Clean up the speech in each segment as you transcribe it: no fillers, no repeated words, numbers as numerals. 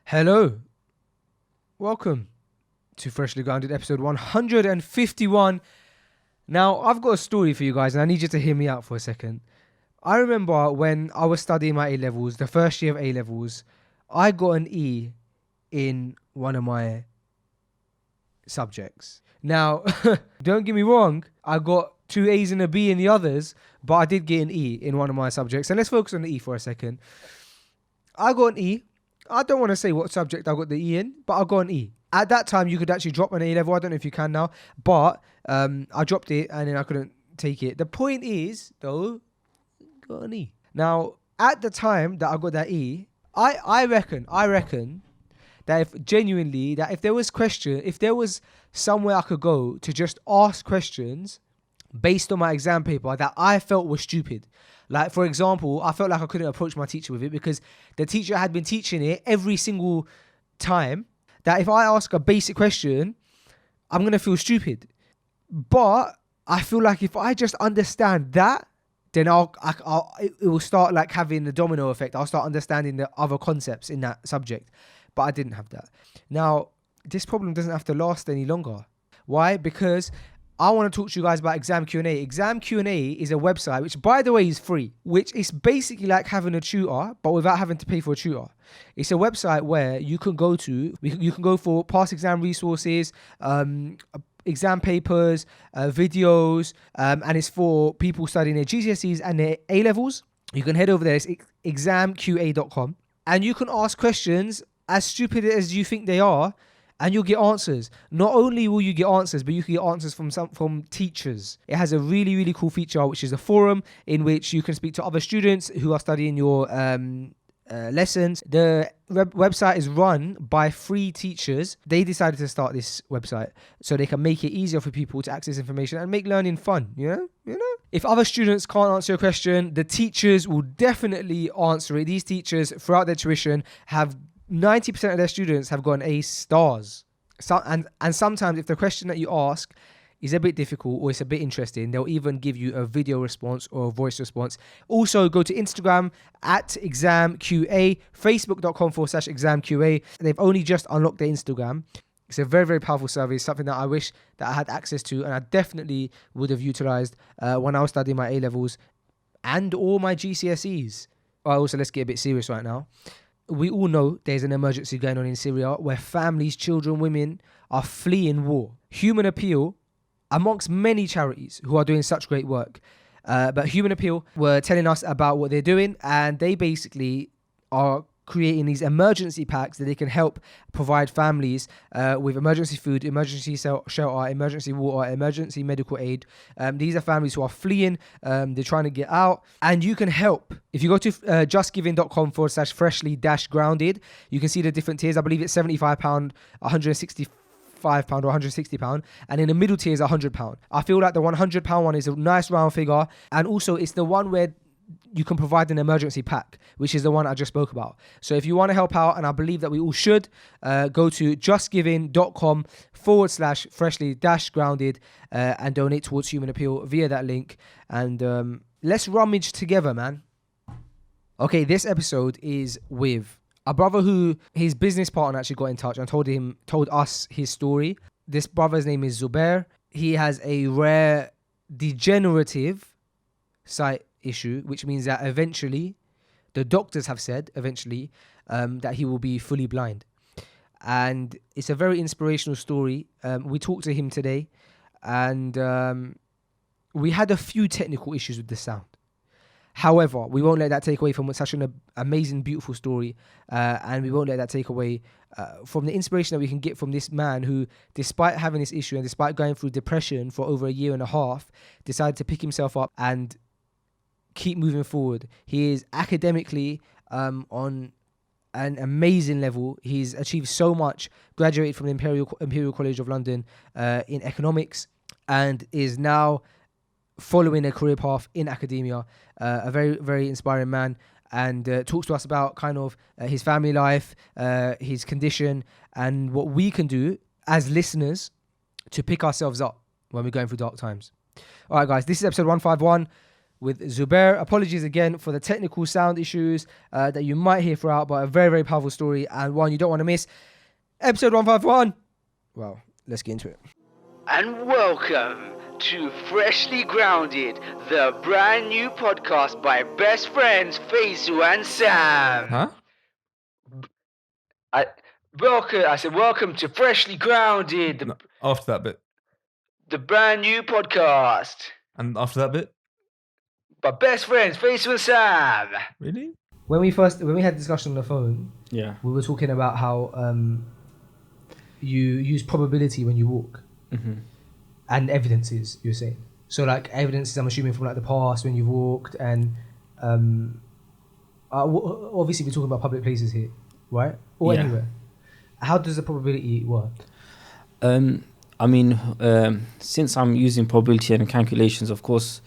Hello, welcome to Freshly Grounded episode 151. Now, I've got a story for you guys and I need you to hear me out for a second. I remember when I was studying my A-levels, the first year of A-levels, I got an E in one of my subjects. Now, don't get me wrong, I got 2 A's and a B in the others, but I did get an E in one of my subjects. And let's focus on the E for a second. I got an E. I don't want to say what subject I got the E in, but I got an E. At that time, you could actually drop an A level. I don't know if you can now, but I dropped it and then I couldn't take it. The point is, though, got an E. Now, at the time that I got that E, I reckon that if there was somewhere I could go to just ask questions based on my exam paper that I felt was stupid. Like, for example, I felt like I couldn't approach my teacher with it because the teacher had been teaching it every single time, that if I ask a basic question, I'm going to feel stupid. But I feel like if I just understand that, then it will start like having the domino effect. I'll start understanding the other concepts in that subject. But I didn't have that. Now, this problem doesn't have to last any longer. Why? Because I want to talk to you guys about Exam Q&A. Exam Q&A is a website, which by the way is free, which is basically like having a tutor, but without having to pay for a tutor. It's a website where you can go to, you can go for past exam resources, exam papers, videos, and it's for people studying their GCSEs and their A-levels. You can head over there, it's examqa.com, and you can ask questions as stupid as you think they are, and you'll get answers. Not only will you get answers, but you can get answers from teachers. It has a really, really cool feature, which is a forum in which you can speak to other students who are studying your lessons. The website is run by free teachers. They decided to start this website so they can make it easier for people to access information and make learning fun, you know? If other students can't answer a question, the teachers will definitely answer it. These teachers, throughout their tuition, have 90% of their students have gotten A stars. And sometimes if the question that you ask is a bit difficult or it's a bit interesting, they'll even give you a video response or a voice response. Also, go to Instagram at examqa, facebook.com/examqa. They've only just unlocked their Instagram. It's a very, very powerful service, something that I wish that I had access to and I definitely would have utilized when I was studying my A-levels and all my GCSEs. Also, let's get a bit serious right now. We all know there's an emergency going on in Syria where families, children, women are fleeing war. Human Appeal, amongst many charities who are doing such great work, but Human Appeal were telling us about what they're doing, and they basically are creating these emergency packs that they can help provide families with emergency food, emergency shelter, emergency water, emergency medical aid. These are families who are fleeing, they're trying to get out, and you can help. If you go to justgiving.com/freshly-grounded, you can see the different tiers. I believe it's £75, £165 or £160, and in the middle tier is £100. I feel like the £100 one is a nice round figure, and also it's the one where you can provide an emergency pack, which is the one I just spoke about. So if you want to help out, and I believe that we all should, go to justgiving.com/freshly-grounded and donate towards Human Appeal via that link. And let's rummage together, man. Okay, this episode is with a brother who his business partner actually got in touch and told us his story. This brother's name is Zubair. He has a rare degenerative sight issue, which means that eventually, the doctors have said that he will be fully blind. And it's a very inspirational story. We talked to him today, and we had a few technical issues with the sound. However, we won't let that take away from such an amazing, beautiful story, and we won't let that take away from the inspiration that we can get from this man who, despite having this issue and despite going through depression for over a year and a half, decided to pick himself up and keep moving forward. He is academically on an amazing level. He's achieved so much, graduated from the Imperial College of London in economics, and is now following a career path in academia. A very, very inspiring man, and talks to us about kind of his family life, his condition, and what we can do as listeners to pick ourselves up when we're going through dark times. All right, guys, this is episode 151. with Zubair. Apologies again for the technical sound issues that you might hear throughout, but a very, very powerful story and one you don't want to miss. Episode 151. Well, let's get into it. And welcome to Freshly Grounded, the brand new podcast by best friends Faisal and Sam. Huh? I said welcome to Freshly Grounded, No, after that bit. the brand new podcast And after that bit? by best friends Faisal and Sam. Really? When we had discussion on the phone, Yeah. we were talking about how you use probability when you walk. Mm-hmm. And evidences, you're saying. So like evidences, I'm assuming from like the past when you've walked, and obviously we're talking about public places here, right? Or anywhere. How does the probability work? I mean, since I'm using probability and calculations, of course,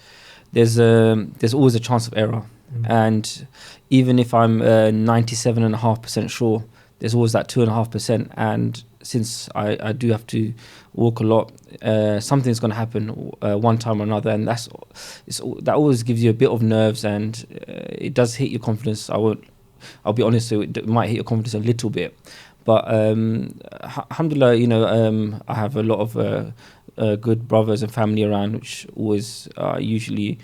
there's always a chance of error, and even if I'm 97.5% sure, there's always that 2.5%, and since I do have to walk a lot, something's going to happen one time or another, and that always gives you a bit of nerves, and it does hit your confidence. I'll be honest, so it might hit your confidence a little bit, but alhamdulillah, I have a lot of good brothers and family around, which always usually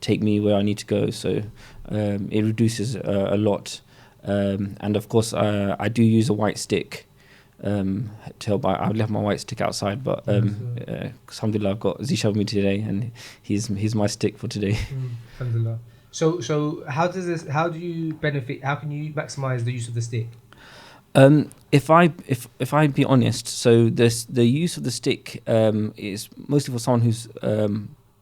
take me where I need to go, so it reduces a lot. And of course, I do use a white stick to help. I left my white stick outside, but alhamdulillah, I've got Zisha with me today, and he's my stick for today. Alhamdulillah. So how do you benefit? How can you maximize the use of the stick? If I be honest, so the use of the stick is mostly for someone who's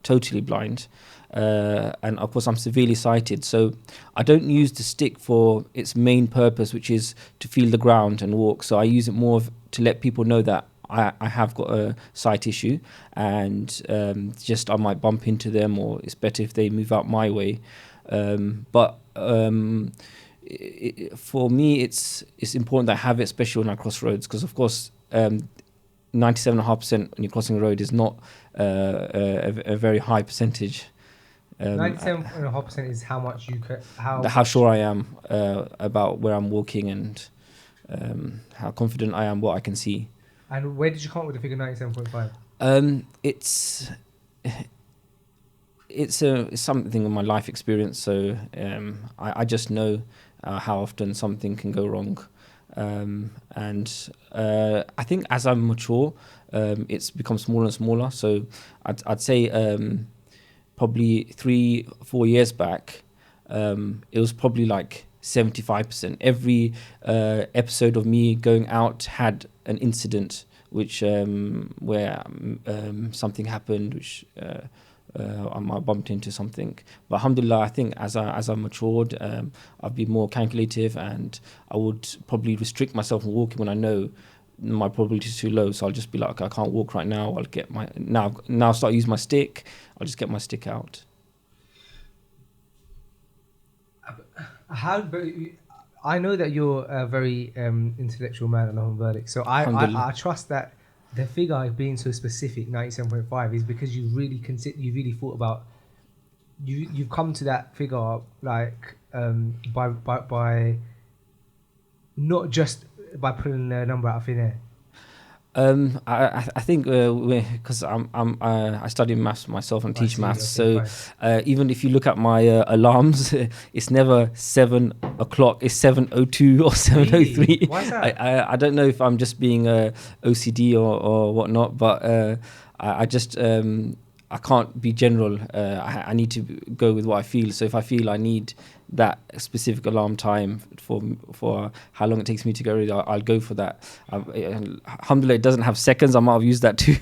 totally blind. And of course I'm severely sighted, so I don't use the stick for its main purpose, which is to feel the ground and walk. So I use it more to let people know that I have got a sight issue, and just I might bump into them, or it's better if they move out my way. But for me, it's important that I have it, especially when I cross roads, because of course 97.5% when you're crossing a road is not a very high percentage. 97.5% is how much you could. How sure I am about where I'm walking, and how confident I am what I can see. And where did you come up with the figure 97.5? It's something in my life experience. So I just know how often something can go wrong, and I think as I mature, it's become smaller and smaller. So I'd say. Probably 3-4 years back, it was probably like 75%. Every episode of me going out had an incident which where something happened, which I bumped into something. But alhamdulillah, I think as I matured, I've been more calculative, and I would probably restrict myself from walking when I know my probability is too low. So I'll just be like, okay, I can't walk right now. I'll get now start using my stick. I'll just get my stick out. I know that you're a very intellectual man on the home verdict, so I trust that the figure being so specific, 97.5, is because you really thought about you've come to that figure like by not just by pulling a number out of thin air. I think because I study maths myself and teach maths, okay, so even if you look at my alarms, it's never 7 o'clock. It's 7:02 or 7:03. Really? Why is that? I don't know if I'm just being OCD or whatnot, but I just I can't be general. I need to go with what I feel. So if I feel I need that specific alarm time for how long it takes me to get ready, I'll go for that. Alhamdulillah, it doesn't have seconds. I might have used that too.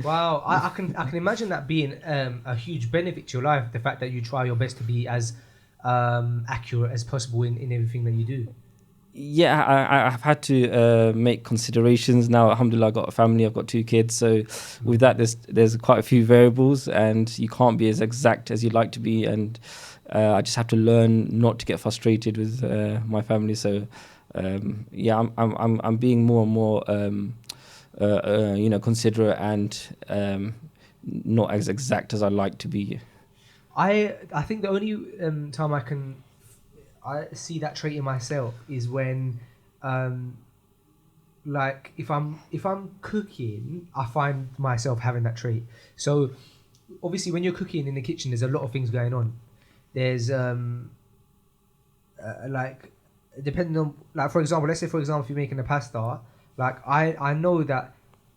Wow, I can imagine that being a huge benefit to your life. The fact that you try your best to be as accurate as possible in everything that you do. Yeah, I've had to make considerations. Now, alhamdulillah, I've got a family, I've got 2 kids. So with that, there's quite a few variables, and you can't be as exact as you'd like to be. And I just have to learn not to get frustrated with my family. So yeah, I'm being more and more considerate, and not as exact as I like to be. I think the only time I see that trait in myself is when like if I'm cooking, I find myself having that trait. So obviously when you're cooking in the kitchen, there's a lot of things going on. There's like depending on, like, for example, let's say for example if you're making a pasta, like I know that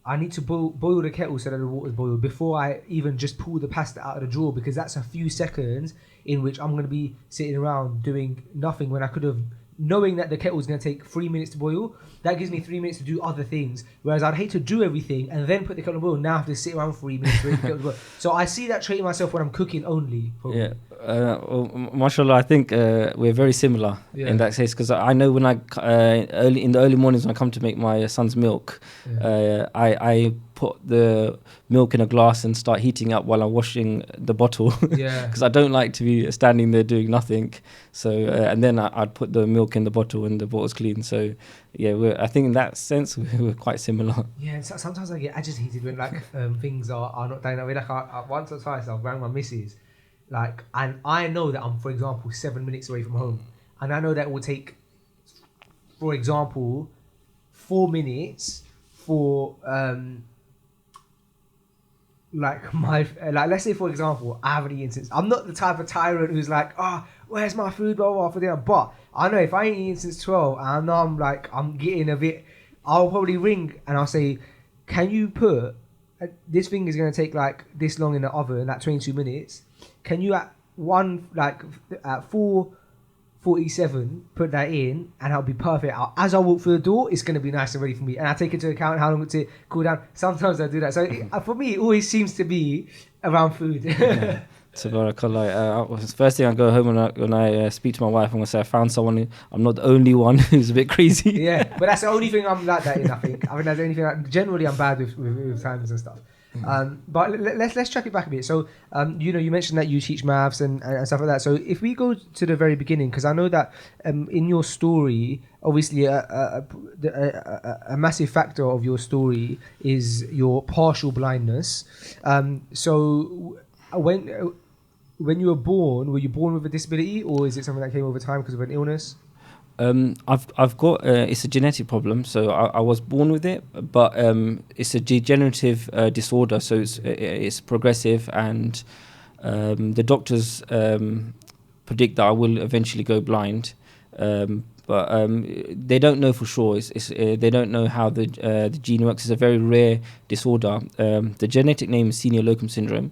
I need to boil the kettle so that the water's boiled before I even just pull the pasta out of the drawer, because that's a few seconds in which I'm going to be sitting around doing nothing when I could have, knowing that the kettle's going to take 3 minutes to boil, that gives me 3 minutes to do other things. Whereas I'd hate to do everything and then put the kettle on boil. Now I have to sit around 3 minutes for the kettle to boil. So I see that trait in myself when I'm cooking only. Probably. Yeah, well, mashallah, I think we're very similar in that case, because I know when I in the early mornings when I come to make my son's milk, I put the milk in a glass and start heating up while I'm washing the bottle, because I don't like to be standing there doing nothing. So and then I'd put the milk in the bottle and the bottle's clean. So yeah, I think in that sense we're quite similar. Yeah, so sometimes I get agitated when like things are not done that way. Like I once or twice I've rang my missus, like, and I know that I'm, for example, 7 minutes away from home, and I know that it will take, for example, 4 minutes for like my let's say for example I have any instance. I'm not the type of tyrant who's like, where's my food, blah, blah, for dinner. But I know if I ain't eating since 12 and I know I'm getting a bit, I'll probably ring and I'll say, can you put this thing is going to take like this long in the oven, like 22 minutes. Can you at 4:47 put that in, and I'll be perfect. As I walk through the door, it's going to be nice and ready for me, and I take into account how long it to cool down. Sometimes I do that. So for me, it always seems to be around food. Subhanakallah. First thing I go home when I speak to my wife, I'm gonna say I found someone. I'm not the only one who's a bit crazy. Yeah, but that's the only thing I'm like that in. I think that's the only thing. Generally, I'm bad with times and stuff. But let's track it back a bit. So you mentioned that you teach maths and stuff like that. So if we go to the very beginning, because I know that in your story, obviously a massive factor of your story is your partial blindness. So when you were born with a disability, or is it something that came over time because of an illness? I've got it's a genetic problem, so I was born with it, but it's a degenerative disorder, so it's progressive, and the doctors predict that I will eventually go blind, but they don't know for sure. They don't know how the gene works. It's a very rare disorder. The genetic name is senior locum syndrome.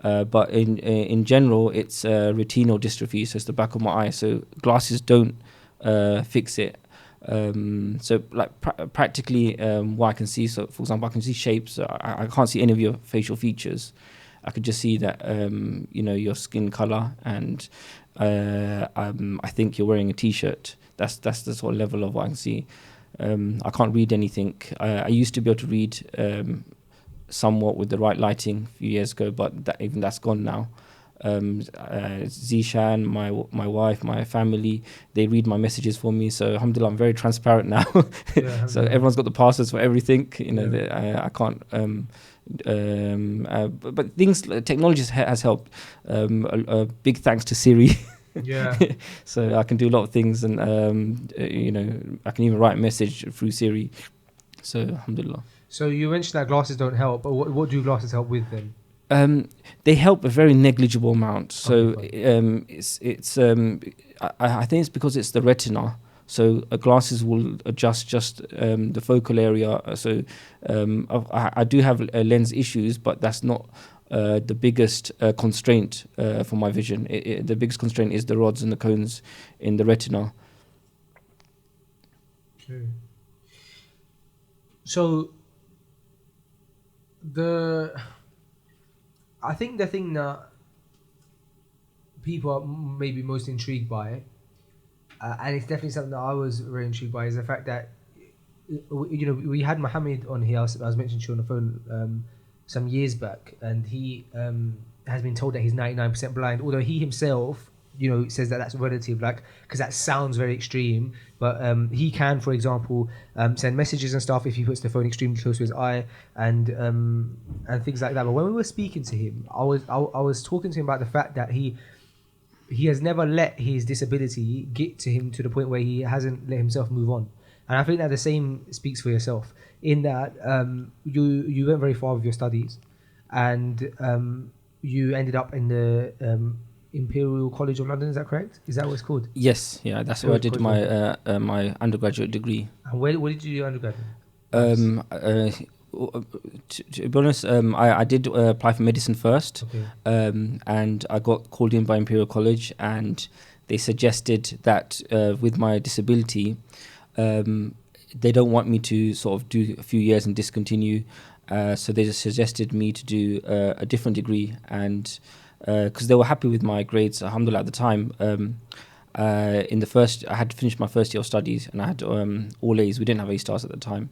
But in general, it's retinal dystrophy, so it's the back of my eye. So glasses don't fix it. So like practically what I can see, so for example I can see shapes. I can't see any of your facial features. I could just see that your skin color, and I think you're wearing a t-shirt. That's the sort of level of what I can see. I can't read anything. I used to be able to read somewhat with the right lighting a few years ago, but that's gone now. Zishan, my wife, my family, they read my messages for me, so alhamdulillah I'm very transparent now. So everyone's got the passwords for everything, I can't but things, technology has helped. A big thanks to Siri. So I can do a lot of things, and I can even write a message through Siri, so alhamdulillah. So you mentioned that glasses don't help, but what do glasses help with then? They help a very negligible amount. So I think it's because it's the retina. So glasses will adjust just the focal area. So I do have lens issues, but that's not the biggest constraint for my vision. The biggest constraint is the rods and the cones in the retina. Okay. So I think the thing that people are maybe most intrigued by, and it's definitely something that I was very intrigued by, is the fact that we had Mohammed on here. I was mentioning to you on the phone some years back, and he has been told that he's 99% blind, although he himself says that that's relative, like, because that sounds very extreme. But he can, for example, send messages and stuff if he puts the phone extremely close to his eye, and things like that. But when we were speaking to him, I was talking to him about the fact that he has never let his disability get to him to the point where he hasn't let himself move on. And I think that the same speaks for yourself, in that you went very far with your studies, and you ended up in the Imperial College of London. Is that correct? Is that what it's called? Yes, yeah, that's where I did my my undergraduate degree. And what did you do your undergraduate? To be honest, I did apply for medicine first, and I got called in by Imperial College, and they suggested that with my disability, they don't want me to sort of do a few years and discontinue, so they just suggested me to do a different degree, and because they were happy with my grades, alhamdulillah, at the time. In the first, I had finished my first year of studies, and I had all A's. We didn't have A stars at the time.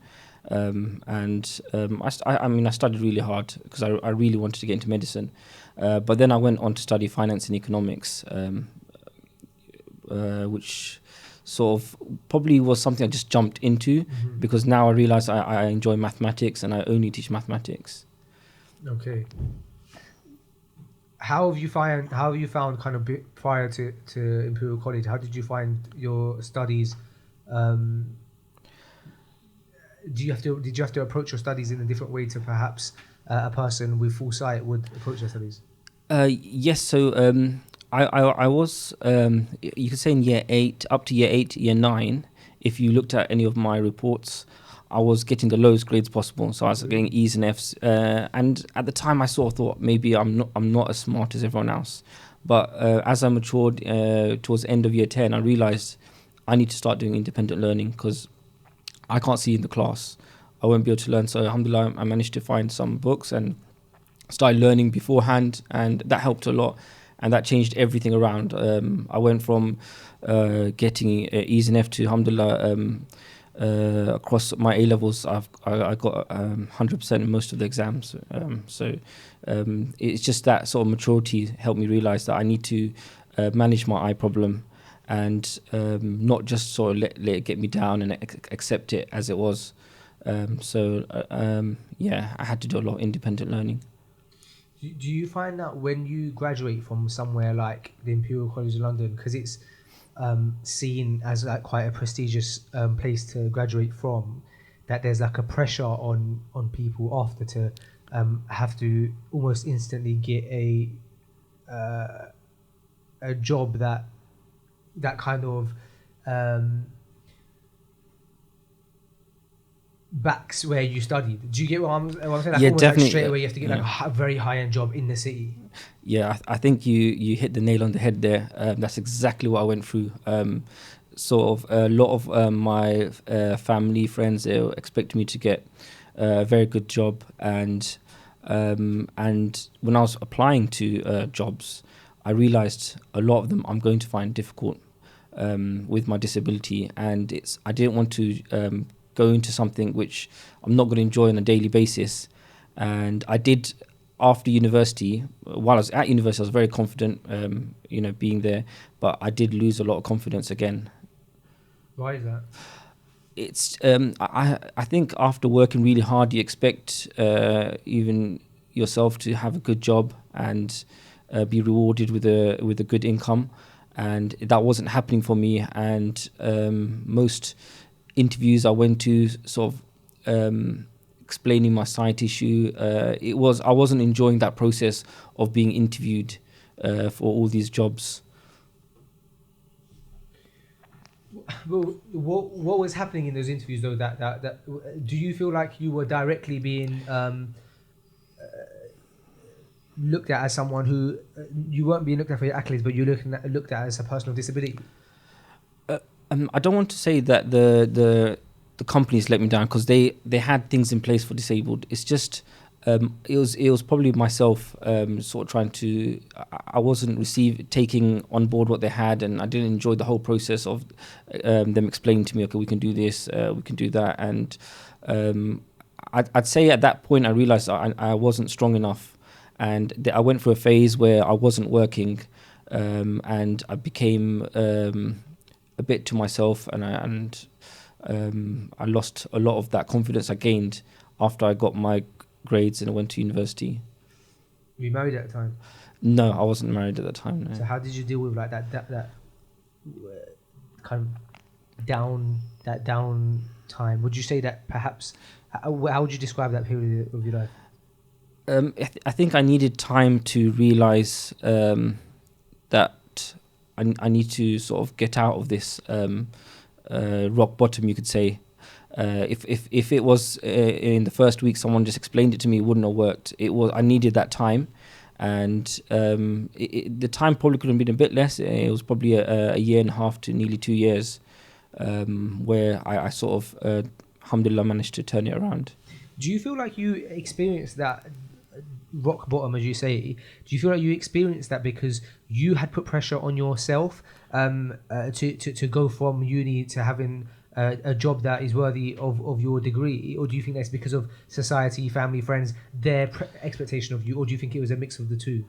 I studied really hard because I really wanted to get into medicine. But then I went on to study finance and economics, which sort of probably was something I just jumped into, because now I realize I enjoy mathematics and I only teach mathematics. Okay. How have you found kind of prior to Imperial College? How did you find your studies? Did you have to approach your studies in a different way to perhaps a person with full sight would approach their studies? Yes. So I was you could say in year 8 up to year 8, year 9. If you looked at any of my reports, I was getting the lowest grades possible. So I was getting E's and F's. And at the time, I sort of thought maybe I'm not as smart as everyone else. But as I matured towards the end of year 10, I realized I need to start doing independent learning, because I can't see in the class. I won't be able to learn. So alhamdulillah, I managed to find some books and started learning beforehand, and that helped a lot. And that changed everything around. I went from getting E's and F to alhamdulillah, across my A levels, I got 100% in most of the exams. So it's just that sort of maturity helped me realize that I need to manage my eye problem, and not just sort of let it get me down and accept it as it was. Yeah, I had to do a lot of independent learning. Do you find that when you graduate from somewhere like the Imperial College of London, because it's seen as like quite a prestigious place to graduate from, that there's like a pressure on people after to have to almost instantly get a job that kind of backs where you studied? Do you get what I'm saying? Like, yeah, definitely. Like straight away you have to get like a very high-end job in the city. Yeah, I think you hit the nail on the head there. That's exactly what I went through. Sort of a lot of my family, friends, they were expecting me to get a very good job, and when I was applying to jobs, I realized a lot of them I'm going to find difficult with my disability, and I didn't want to go into something which I'm not going to enjoy on a daily basis. And I did. After university, while I was at university, I was very confident, being there, but I did lose a lot of confidence again. Why is that? It's I think after working really hard, you expect even yourself to have a good job and be rewarded with a good income, and that wasn't happening for me. And most interviews I went to, sort of explaining my sight issue, I wasn't enjoying that process of being interviewed for all these jobs. Well, what was happening in those interviews though? That do you feel like you were directly being looked at as someone who you weren't being looked at for your accolades, but you're looked at as a person with disability? I don't want to say that the companies let me down, because they had things in place for disabled. It's just it was probably myself sort of trying to. I wasn't taking on board what they had, and I didn't enjoy the whole process of them explaining to me, okay, we can do this, we can do that, and I'd say at that point I realized I wasn't strong enough, and I went through a phase where I wasn't working and I became a bit to myself, and I lost a lot of that confidence I gained after I got my grades and I went to university. Were you married at the time? No, I wasn't married at the time. No. So how did you deal with like that kind of down time? Would you say that perhaps how would you describe that period of your life? I think I needed time to realize that I need to sort of get out of this rock bottom, you could say. If it was in the first week, someone just explained it to me, it wouldn't have worked. I needed that time, and the time probably could have been a bit less. It was probably a year and a half to nearly 2 years, where I sort of, alhamdulillah, managed to turn it around. Do you feel like you experienced that rock bottom, as you say? Do you feel like you experienced that because you had put pressure on yourself to go from uni to having a job that is worthy of your degree, or do you think that's because of society, family, friends, their expectation of you, or do you think it was a mix of the two?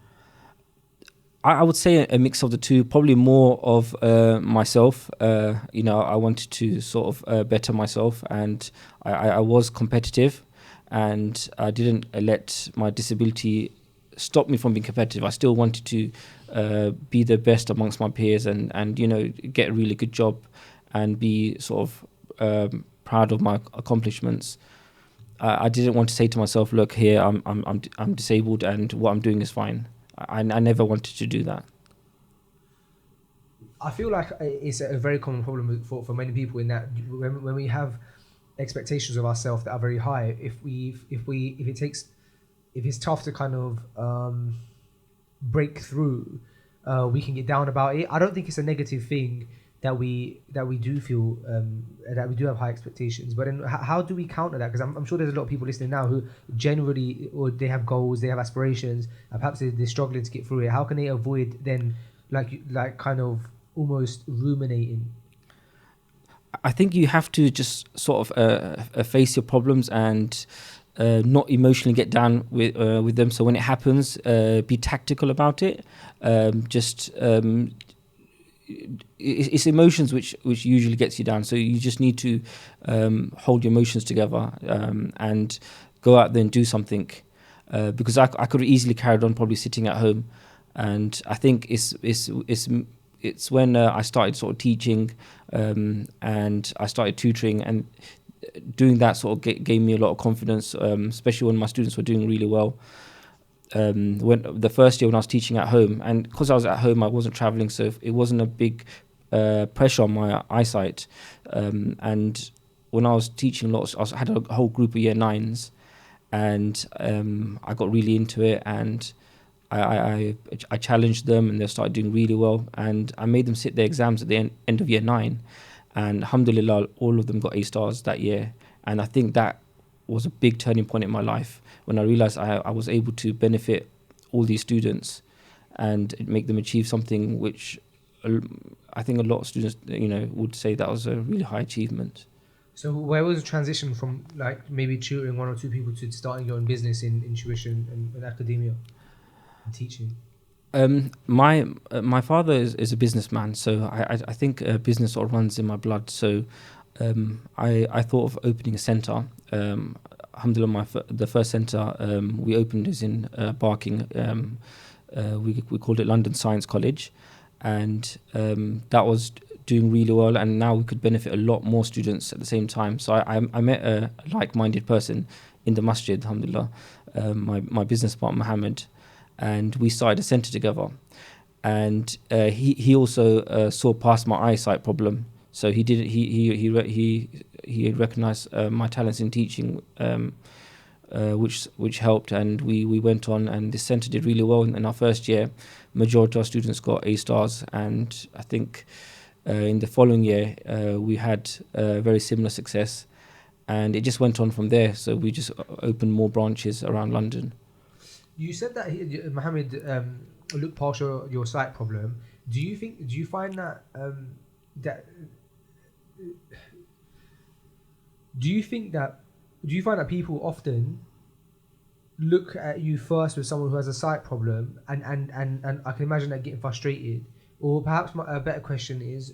I would say a mix of the two, probably more of myself. I wanted to sort of better myself, and I was competitive, and I didn't let my disability stop me from being competitive. I still wanted to be the best amongst my peers and get a really good job and be sort of proud of my accomplishments. I didn't want to say to myself, look here, I'm disabled and what I'm doing is fine. I never wanted to do that. I feel like it's a very common problem for many people, in that when we have expectations of ourselves that are very high, if it's tough to kind of break through, we can get down about it. I don't think it's a negative thing that we do feel that we do have high expectations, but then how do we counter that? Because I'm sure there's a lot of people listening now who generally, or they have goals, they have aspirations, and perhaps they're struggling to get through it. How can they avoid then like kind of almost ruminating? I think you have to just sort of face your problems and not emotionally get down with them. So when it happens, be tactical about it. It's emotions which usually gets you down. So you just need to hold your emotions together and go out there and do something. Because I could have easily carried on probably sitting at home, and I think it's when I started sort of teaching and I started tutoring, and doing that sort of gave me a lot of confidence, especially when my students were doing really well. When the first year when I was teaching at home, and because I was at home, I wasn't traveling, so it wasn't a big pressure on my eyesight. And when I was teaching lots, I had a whole group of year 9s, and I got really into it, and I challenged them, and they started doing really well, and I made them sit their exams at the end of year 9, and alhamdulillah, all of them got A stars that year. And I think that was a big turning point in my life, when I realized I was able to benefit all these students and make them achieve something which I think a lot of students would say that was a really high achievement. So where was the transition from like maybe tutoring one or two people to starting your own business in tuition and academia and teaching? My father is a businessman, so I think business sort of runs in my blood. So I thought of opening a centre. Alhamdulillah, the first centre we opened is in Barking. We called it London Science College, and that was doing really well, and now we could benefit a lot more students at the same time. So I met a like-minded person in the masjid, alhamdulillah, my business partner Ahmed, and we started a centre together. And he also saw past my eyesight problem, so he recognized my talents in teaching, which helped, and we went on, and the centre did really well in our first year. Majority of our students got A stars, and I think in the following year we had very similar success, and it just went on from there. So we just opened more branches around London. You said that Mohammed looked past your sight problem. Do you find that do you find that people often look at you first with someone who has a sight problem, and I can imagine that getting frustrated. Or perhaps a better question is,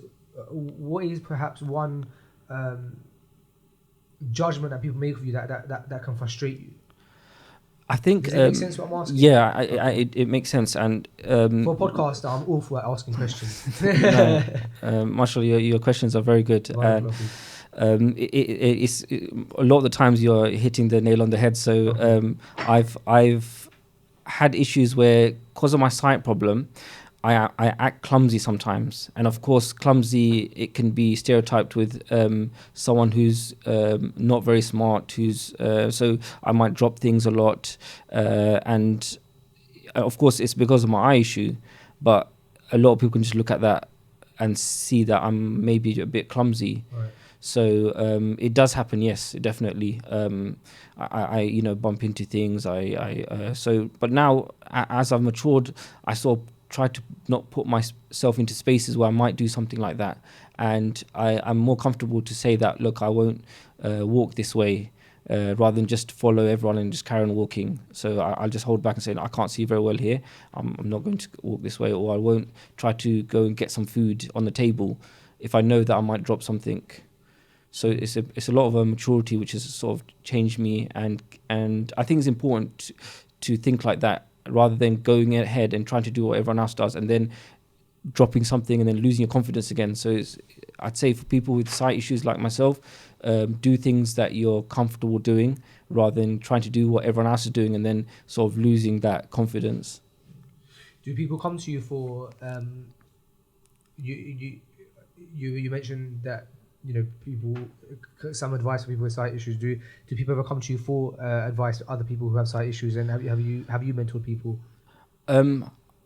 what is perhaps one judgment that people make of you that can frustrate you? I think Does it make sense what I'm asking? yeah, it makes sense. And For a podcaster, I'm awful at asking questions. Marshall, your questions are very good. And Barakallahu it's a lot of the times you're hitting the nail on the head. So I've had issues where, because of my sight problem, I act clumsy sometimes, and of course, clumsy, it can be stereotyped with someone who's not very smart. So I might drop things a lot, and of course, it's because of my eye issue. But a lot of people can just look at that and see that I'm maybe a bit clumsy. Right. So it does happen, yes, definitely. I bump into things. But now, as I've matured, I sort of try to not put myself into spaces where I might do something like that, and I'm more comfortable to say that, look, I won't walk this way, rather than just follow everyone and just carry on walking. So I'll just hold back and say, no, I can't see very well here. I'm not going to walk this way, or I won't try to go and get some food on the table if I know that I might drop something. So it's a lot of a maturity which has sort of changed me, and I think it's important to think like that, rather than going ahead and trying to do what everyone else does and then dropping something and then losing your confidence again. So I'd say for people with sight issues like myself, do things that you're comfortable doing, rather than trying to do what everyone else is doing and then sort of losing that confidence. Do people come to you for you mentioned that people, some advice for people with sight issues? Do people ever come to you for advice to other people who have sight issues, and have you mentored people?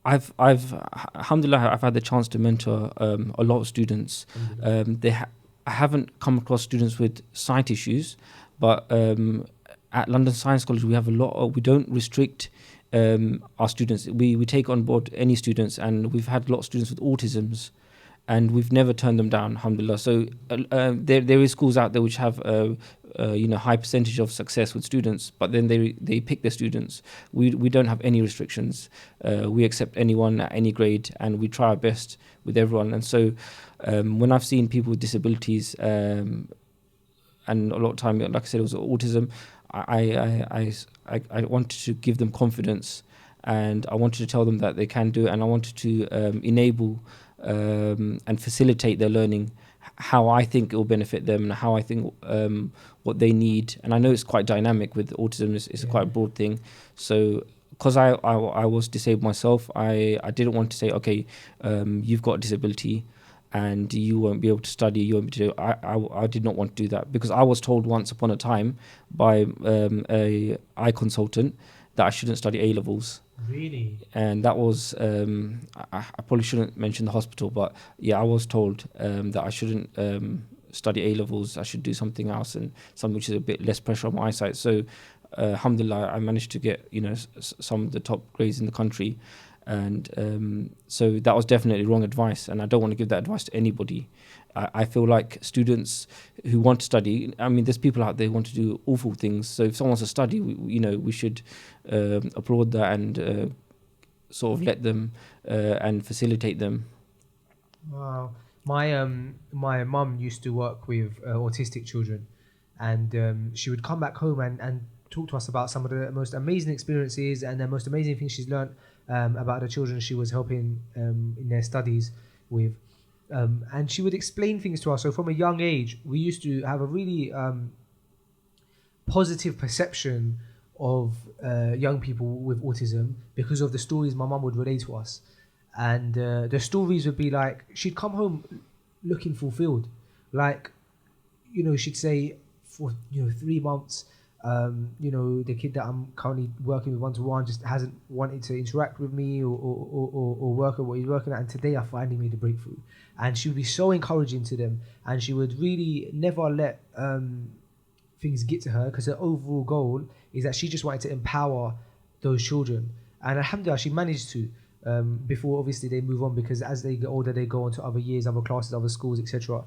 I've alhamdulillah, I've had the chance to mentor a lot of students. I haven't come across students with sight issues, but at London Science College we have we don't restrict our students. We take on board any students, and we've had a lot of students with autisms, and we've never turned them down, alhamdulillah. So there is schools out there which have high percentage of success with students, but then they pick their students. We don't have any restrictions. We accept anyone at any grade, and we try our best with everyone. And so when I've seen people with disabilities, and a lot of time, like I said, it was autism, I wanted to give them confidence, and I wanted to tell them that they can do it, and I wanted to enable and facilitate their learning, how I think it will benefit them, and how I think what they need. And I know it's quite dynamic with autism; it's quite a broad thing. So, because I was disabled myself, I didn't want to say, okay, you've got a disability and you won't be able to study. You won't be able to. I did not want to do that, because I was told once upon a time by a eye consultant that I shouldn't study A levels. Really? And that was I probably shouldn't mention the hospital, but yeah, I was told that I shouldn't study A levels. I should do something else, and something which is a bit less pressure on my eyesight. So alhamdulillah, I managed to get some of the top grades in the country, and so that was definitely wrong advice, and I don't want to give that advice to anybody. I feel like students who want to study, I mean, there's people out there who want to do awful things. So if someone wants to study, we should applaud that and sort of let them and facilitate them. Wow. My mum used to work with autistic children, and she would come back home and talk to us about some of the most amazing experiences and the most amazing things she's learned about the children she was helping in their studies with. And she would explain things to us. So from a young age, we used to have a really positive perception of young people with autism because of the stories my mum would relate to us. And the stories would be like, she'd come home looking fulfilled. Like, she'd say, for 3 months, the kid that I'm currently working with one-to-one just hasn't wanted to interact with me or work at what he's working at, and today I finally made a breakthrough. And she would be so encouraging to them, and she would really never let things get to her, because her overall goal is that she just wanted to empower those children. And alhamdulillah, she managed to, before obviously they move on, because as they get older they go on to other years, other classes, other schools, etc.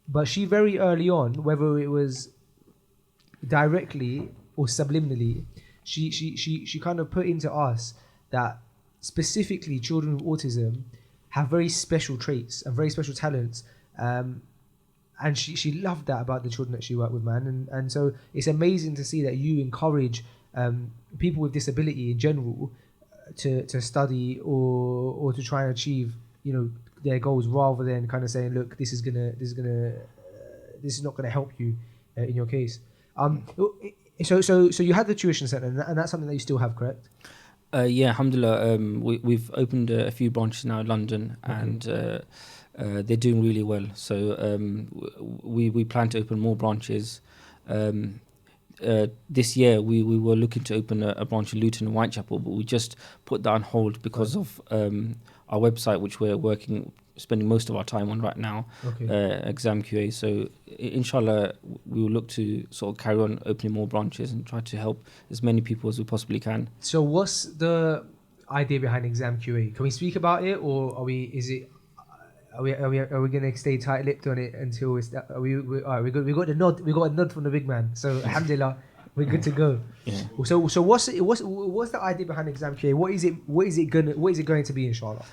But she very early on, whether it was directly or subliminally, she kind of put into us that specifically children with autism have very special traits and very special talents. And she loved that about the children that she worked with, man. And so it's amazing to see that you encourage people with disability in general to study or to try and achieve, their goals, rather than kind of saying, look, this is not gonna help you in your case. So you had the tuition center, and that's something that you still have, correct? Yeah, alhamdulillah. We've opened a few branches now in London, and they're doing really well. So we plan to open more branches. This year we were looking to open a branch in Luton and Whitechapel, but we just put that on hold because of our website, which we're spending most of our time on right now, Exam QA. So inshallah, we will look to sort of carry on opening more branches and try to help as many people as we possibly can. So what's the idea behind Exam QA? Can we speak about it, or are we going to stay tight-lipped on it until we got the nod? We got a nod from the big man. So alhamdulillah, we're good to go. Yeah. So what's the idea behind Exam QA? What is it going to be, inshallah?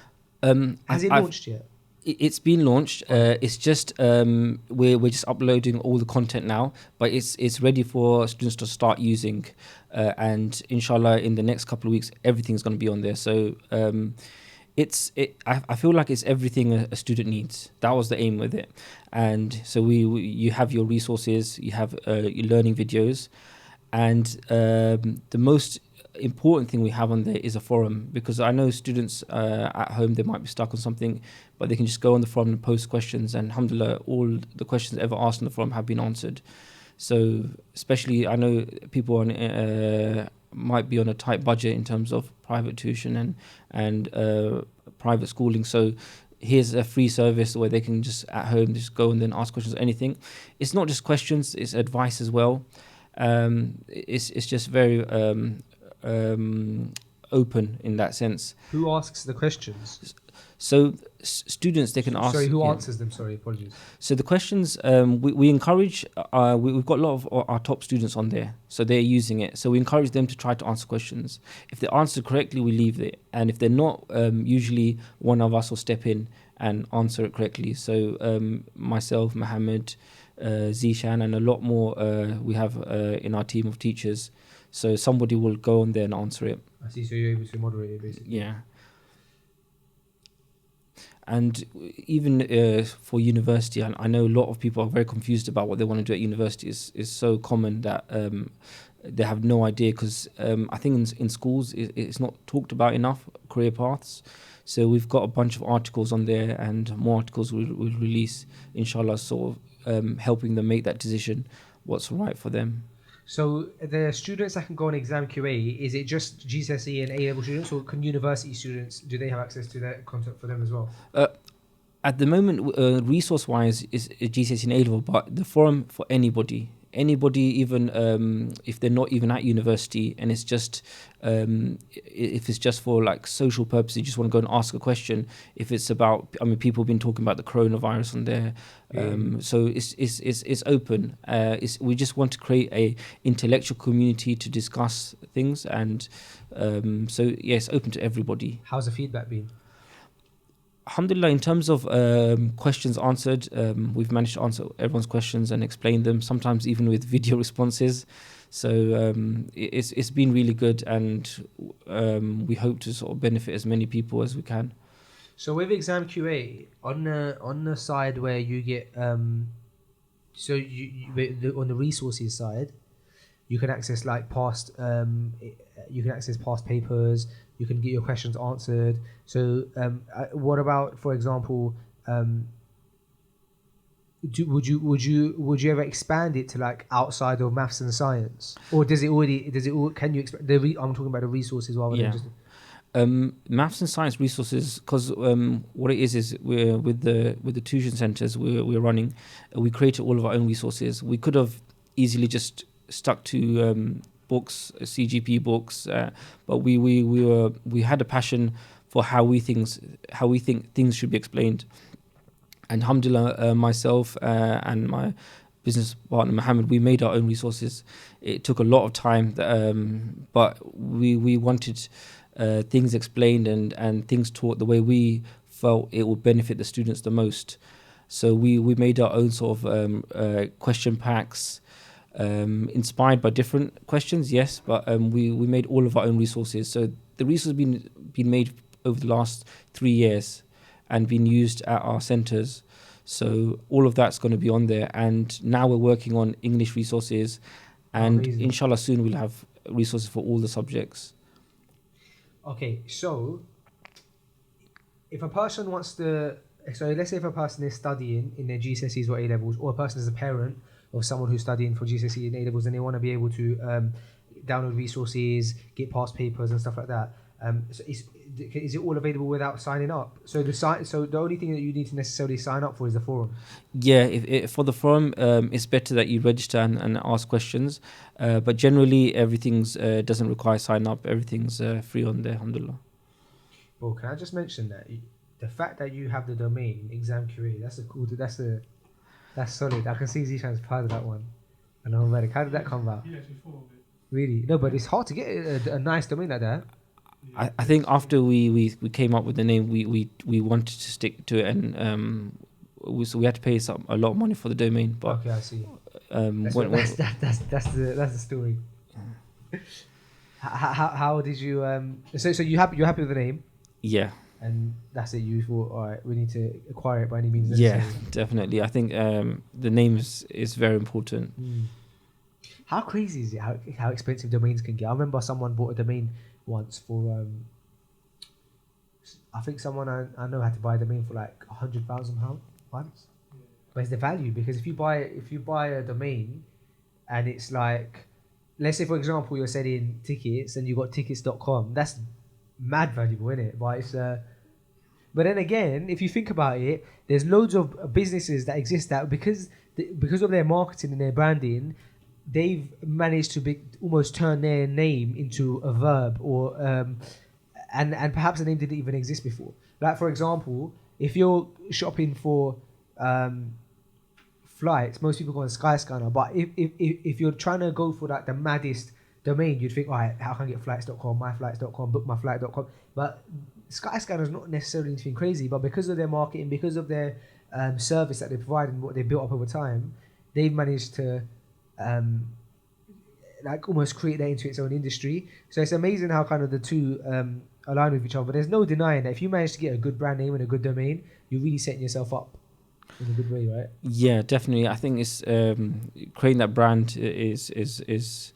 Has it launched yet? It's been launched. It's just we're just uploading all the content now, but it's ready for students to start using, and inshallah in the next couple of weeks everything's going to be on there. So I feel like it's everything a student needs. That was the aim with it. And so you have your resources, you have your learning videos, and the most important thing we have on there is a forum, because I know students at home, they might be stuck on something, but they can just go on the forum and post questions, and alhamdulillah, all the questions ever asked on the forum have been answered. So especially, I know people might be on a tight budget in terms of private tuition and private schooling. So here's a free service where they can just at home just go and then ask questions, anything. It's not just questions, it's advice as well. It's just very open in that sense. Who asks the questions? So students, they can ask. Sorry, who answers them? Sorry, apologies. So the questions, we encourage, we've got a lot of our top students on there, so they're using it. So we encourage them to try to answer questions. If they answer correctly, we leave it. And if they're not, usually one of us will step in and answer it correctly. So myself, Mohammed, Zishan, and a lot more we have in our team of teachers. So somebody will go on there and answer it. I see, so you're able to moderate it, basically. Yeah. And even for university, I know a lot of people are very confused about what they want to do at university. It's so common that they have no idea, because I think in schools it's not talked about enough, career paths. So we've got a bunch of articles on there, and more articles we'll release, inshallah, sort of helping them make that decision, what's right for them. So the students that can go on Exam QA, is it just GCSE and A-level students, or can university students, do they have access to that content for them as well? At the moment, resource-wise, is GCSE and A-level, but the forum for anybody, even if they're not even at university, and it's just if it's just for like social purposes, you just want to go and ask a question. If it's about, people have been talking about the coronavirus on there, so it's open. We just want to create a intellectual community to discuss things, and so yes, open to everybody. How's the feedback been? Alhamdulillah, in terms of questions answered, we've managed to answer everyone's questions and explain them, sometimes even with video responses. So it's been really good, and we hope to sort of benefit as many people as we can. So with Exam QA, on the side where you get, so on the resources side, you can access like past papers. You can get your questions answered. So, what about, for example, would you ever expand it to like outside of maths and science, or can you expand I'm talking about the resources rather than just. Maths and science resources, because what it is we're with the tuition centres we're running, we created all of our own resources. We could have easily just stuck to books, CGP books, but we had a passion for how we think things should be explained. And alhamdulillah, myself and my business partner Mohammed, we made our own resources. It took a lot of time, but we wanted things explained and things taught the way we felt it would benefit the students the most. So we made our own sort of question packs, inspired by different questions, yes, but we made all of our own resources. So the resources been made over the last 3 years and been used at our centres. So all of that's going to be on there. And now we're working on English resources, and Amazing. inshallah soon we'll have resources for all the subjects. Okay, so if a person wants to, so let's say if a person is studying in their GCSEs or A levels, or a person is a parent of someone who's studying for GCSE and A levels, and they want to be able to download resources, get past papers and stuff like that. So is it all available without signing up? So the only thing that you need to necessarily sign up for is the forum. Yeah, if for the forum, it's better that you register and ask questions. But generally, everything's doesn't require sign up. Everything's free on there, alhamdulillah. Well, can I just mention that the fact that you have the domain exam career, that's solid. I can see Zishan's proud of that one. And I'm like, how did that come about? Really? No, but it's hard to get a nice domain like that. I think after we came up with the name, we wanted to stick to it, and so we had to pay a lot of money for the domain. But Okay, I see. That's the story. How did you so you're happy with the name, yeah, and that's it? You thought, all right, we need to acquire it by any means yeah, necessary. definitely. I think the name is very important. How crazy is it? How expensive domains can get? I remember someone bought a domain once for I think someone I know had to buy a domain for like £100,000 once. But it's the value, because if you buy a domain and it's like, let's say for example you're selling tickets and you got tickets.com, that's mad valuable, isn't it? But it's but then again, if you think about it, there's loads of businesses that exist that because of their marketing and their branding, they've managed to almost turn their name into a verb, or and perhaps the name didn't even exist before. Like for example, if you're shopping for flights, most people go on Skyscanner, but if you're trying to go for like the maddest domain, you'd think, all right, how can I get flights.com, myflights.com, bookmyflight.com? But Skyscanner is not necessarily anything crazy, but because of their marketing, because of their service that they provide and what they built up over time, they've managed to like almost create that into its own industry. So it's amazing how kind of the two align with each other. But there's no denying that if you manage to get a good brand name and a good domain, you're really setting yourself up in a good way, right? Yeah, definitely. I think it's creating that brand is it's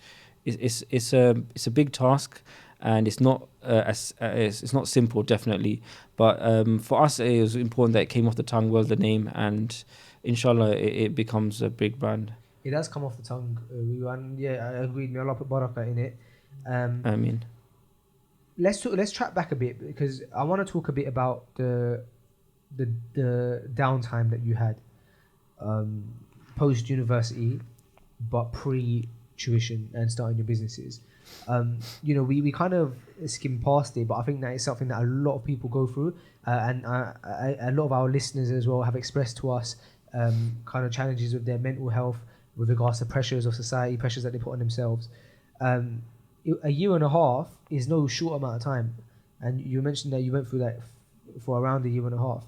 a big task, and it's not it's not simple, definitely. But for us, it was important that it came off the tongue well, the name, and inshallah it becomes a big brand. It does come off the tongue, and yeah, I agree. May Allah put barakah in it. I mean, Let's track back a bit, because I want to talk a bit about the downtime that you had post university, but pre tuition and starting your businesses. We kind of skimmed past it, but I think that is something that a lot of people go through, and a lot of our listeners as well have expressed to us kind of challenges with their mental health with regards to pressures of society, pressures that they put on themselves. A year and a half is no short amount of time, and you mentioned that you went through that for around a year and a half.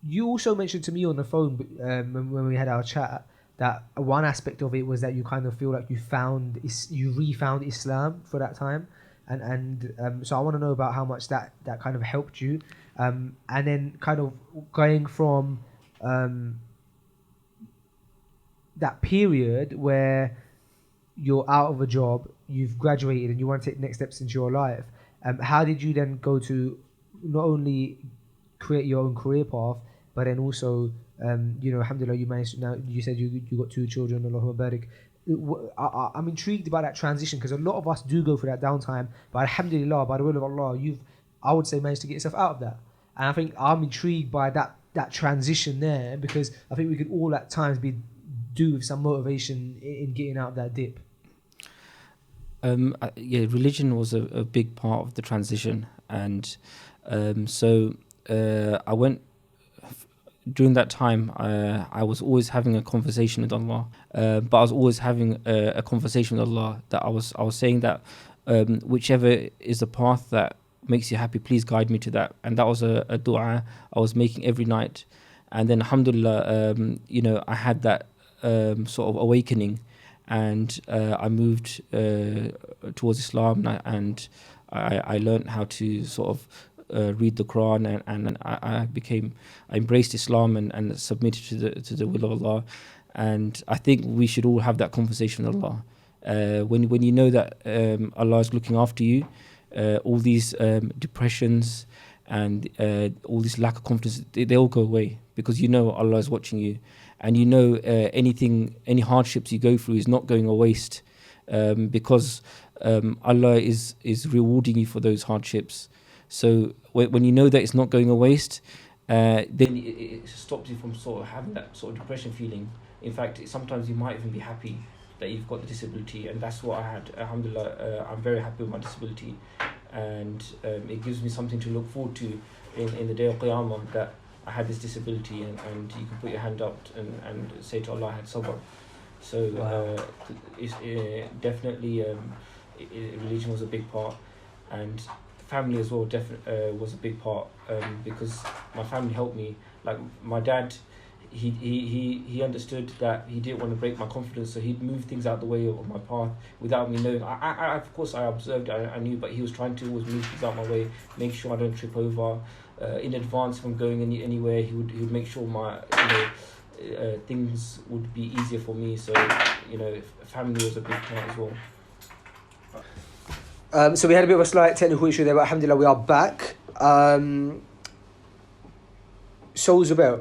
You also mentioned to me on the phone when we had our chat that one aspect of it was that you kind of feel like you refound Islam for that time, and so I want to know about how much that kind of helped you, and then kind of going from that period where you're out of a job, you've graduated, and you want to take next steps into your life. How did you then go to not only create your own career path, but then also, alhamdulillah, you managed. Now you said you got 2 children. Allahumma barik. I'm intrigued by that transition, because a lot of us do go through that downtime, but alhamdulillah, by the will of Allah, I would say, managed to get yourself out of that. And I think I'm intrigued by that transition there, because I think we could all at times do with some motivation in getting out of that dip. Religion was a big part of the transition, and so I went during that time, I was always having a conversation with Allah, but I was always having a conversation with Allah that I was saying that whichever is the path that makes you happy, please guide me to that. And that was a dua I was making every night. And then alhamdulillah, I had that sort of awakening, and I moved towards Islam, and I learned how to sort of read the Quran, and I embraced Islam and submitted to the will of Allah. And I think we should all have that conversation with Allah. When you know that Allah is looking after you, all these depressions and all this lack of confidence, they all go away, because you know Allah is watching you, and you know any hardships you go through is not going to waste, because Allah is rewarding you for those hardships. So when you know that it's not going to waste, then it stops you from sort of having that sort of depression feeling. In fact, sometimes you might even be happy that you've got the disability, and that's what I had. Alhamdulillah, I'm very happy with my disability, and it gives me something to look forward to in the day of Qiyamah, that I had this disability, and you can put your hand up and say to Allah, I had sabr. So Wow. It's definitely religion was a big part, and family as well was a big part, because my family helped me. Like my dad, he understood that he didn't want to break my confidence, so he'd move things out the way of my path without me knowing. I of course I observed, I knew, but he was trying to always move things out my way, make sure I don't trip over. In advance from going anywhere, he would make sure my things would be easier for me. So family was a big part as well. So we had a bit of a slight technical issue there, but alhamdulillah, we are back. So Zubair,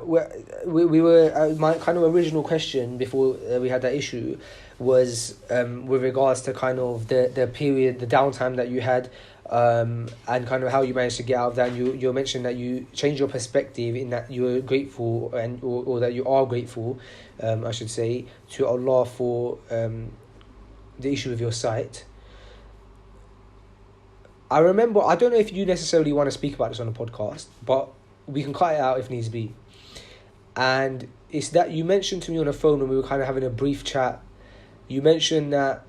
we were my kind of original question before we had that issue was with regards to kind of the period, the downtime that you had, and kind of how you managed to get out of that. And you mentioned that you changed your perspective in that you were grateful or that you are grateful, I should say, to Allah for the issue with your sight. I remember, I don't know if you necessarily want to speak about this on a podcast, but we can cut it out if needs be. And it's that you mentioned to me on the phone when we were kind of having a brief chat, you mentioned that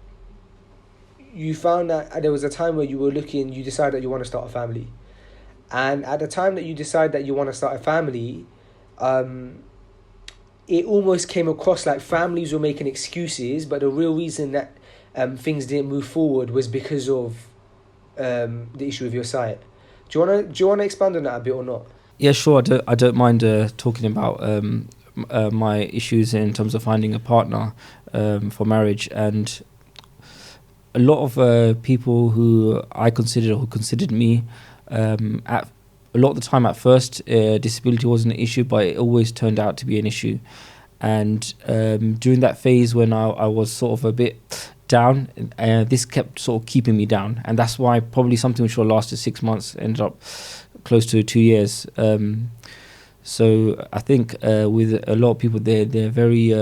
you found that there was a time where you decided that you want to start a family. And at the time that you decide that you want to start a family, it almost came across like families were making excuses, but the real reason that things didn't move forward was because of the issue with your sight. Do you wanna expand on that a bit or not? Yeah, sure. I don't mind talking about my issues in terms of finding a partner for marriage. And a lot of people who considered me, a lot of the time at first, disability wasn't an issue, but it always turned out to be an issue. And during that phase when I was sort of a bit down, this kept sort of keeping me down, and that's why probably something which will last 6 months ended up close to 2 years. So I think with a lot of people, they're very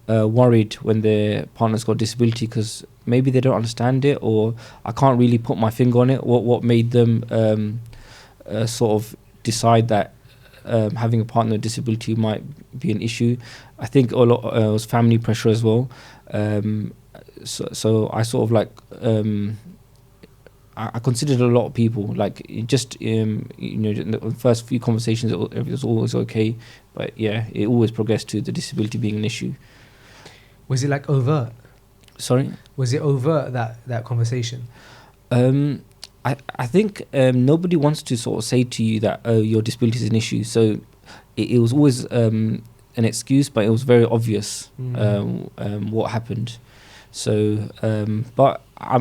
worried when their partner's got disability, because maybe they don't understand it, or I can't really put my finger on it. What made them sort of decide that having a partner with disability might be an issue? I think a lot was family pressure as well. So I sort of like I considered a lot of people, like just in the first few conversations it was always okay, but yeah, it always progressed to the disability being an issue. Was it like overt? Sorry? Was it overt, that conversation? I think nobody wants to sort of say to you that your disability is an issue, so it was always an excuse, but it was very obvious what happened. So, but I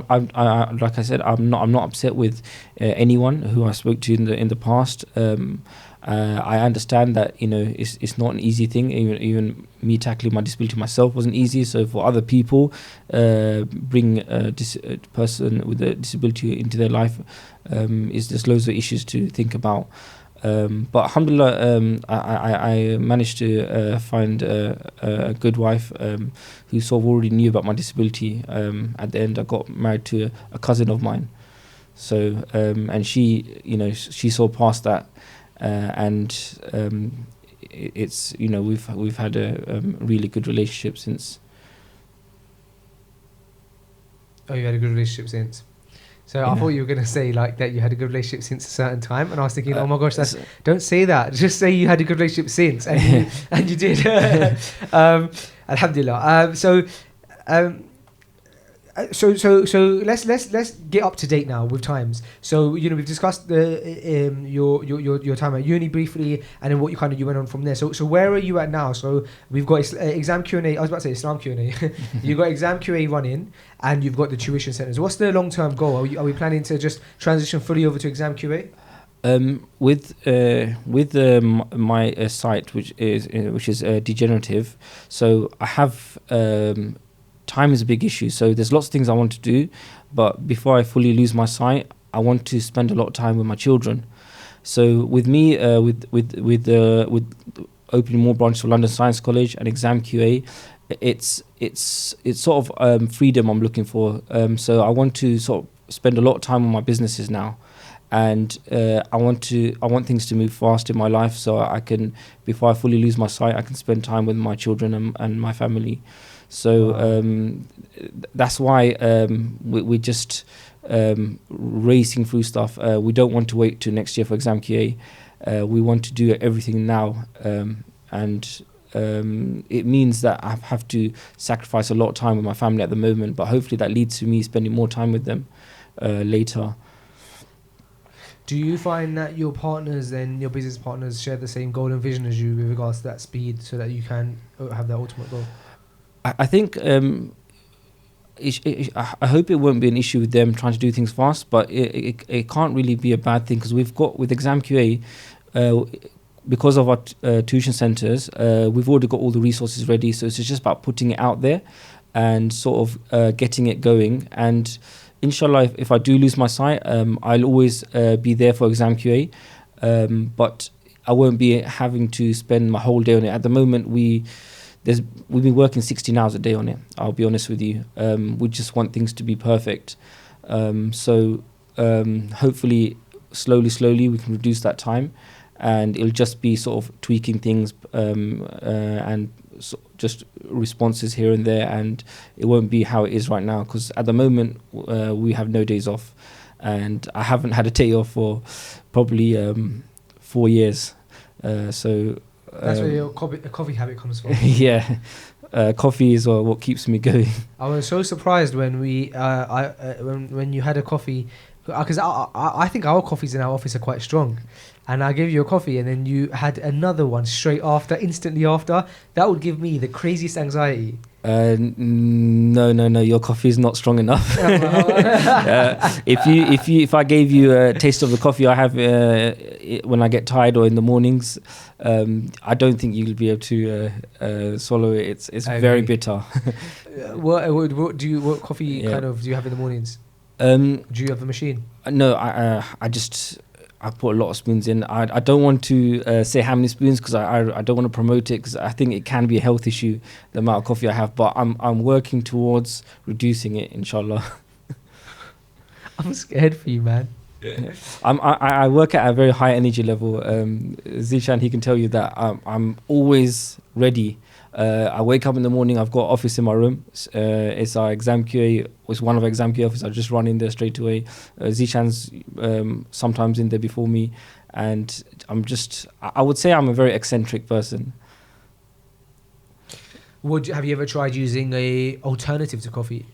like I said, I'm not upset with anyone who I spoke to in the past. I understand that it's not an easy thing. Even me tackling my disability myself wasn't easy. So for other people, bring a person with a disability into their life, is there's loads of issues to think about. But alhamdulillah, I managed to find a good wife who sort of already knew about my disability. At the end, I got married to a cousin of mine. So and she saw past that, and it's we've had a really good relationship since. Oh, you had a good relationship since. So I thought you were gonna say like that you had a good relationship since a certain time, and I was thinking, oh my gosh, don't say that. Just say you had a good relationship since, and you, and you did. Alhamdulillah. So let's get up to date now with times. So we've discussed your time at uni briefly, and then what you went on from there. So where are you at now? So we've got exam Q&A. I was about to say Islam Q&A. You've got exam QA running, and you've got the tuition centers. What's the long term goal? Are we planning to just transition fully over to exam QA? With my site, which is Degenerative, so I have time is a big issue. So there's lots of things I want to do, but before I fully lose my sight, I want to spend a lot of time with my children. So with me, with opening more branches of London Science College and exam QA, it's sort of freedom I'm looking for. So I want to sort of spend a lot of time on my businesses now. And I want things to move fast in my life, so I can, before I fully lose my sight, I can spend time with my children and my family. So that's why we're just racing through stuff. We don't want to wait till next year for exam QA. We want to do everything now, and it means that I have to sacrifice a lot of time with my family at the moment. But hopefully that leads to me spending more time with them later. Do you find that your partners and your business partners share the same goal and vision as you with regards to that speed, so that you can have that ultimate goal? I think I hope it won't be an issue with them trying to do things fast, but it can't really be a bad thing, because we've got with exam QA, because of our tuition centres, we've already got all the resources ready, so it's just about putting it out there and sort of getting it going. And inshallah, if I do lose my sight, I'll always be there for exam QA, but I won't be having to spend my whole day on it. At the moment, we've been working 16 hours a day on it, I'll be honest with you. We just want things to be perfect. So hopefully, slowly, we can reduce that time, and it'll just be sort of tweaking things and just responses here and there, and it won't be how it is right now, because at the moment we have no days off, and I haven't had a day off for probably 4 years. So that's where your coffee habit comes from. Yeah, coffee is what keeps me going. I was so surprised when when you had a coffee, because I think our coffees in our office are quite strong, and I gave you a coffee, and then you had another one straight after, instantly after. That would give me the craziest anxiety. No, your coffee is not strong enough. If I gave you a taste of the coffee I have when I get tired or in the mornings, I don't think you'll be able to swallow it. It's very bitter. What coffee kind of do you have in the mornings? Do you have a machine? No, I put a lot of spoons in. I don't want to say how many spoons, because I don't want to promote it, because I think it can be a health issue, the amount of coffee I have. But I'm working towards reducing it, inshallah. I'm scared for you, man. I work at a very high energy level. Zishan, he can tell you that. I'm always ready. I wake up in the morning, I've got office in my room. It's our exam QA, it's one of our exam QA office. I just run in there straight away. Zishan's sometimes in there before me. And I would say I'm a very eccentric person. Have you ever tried using a alternative to coffee?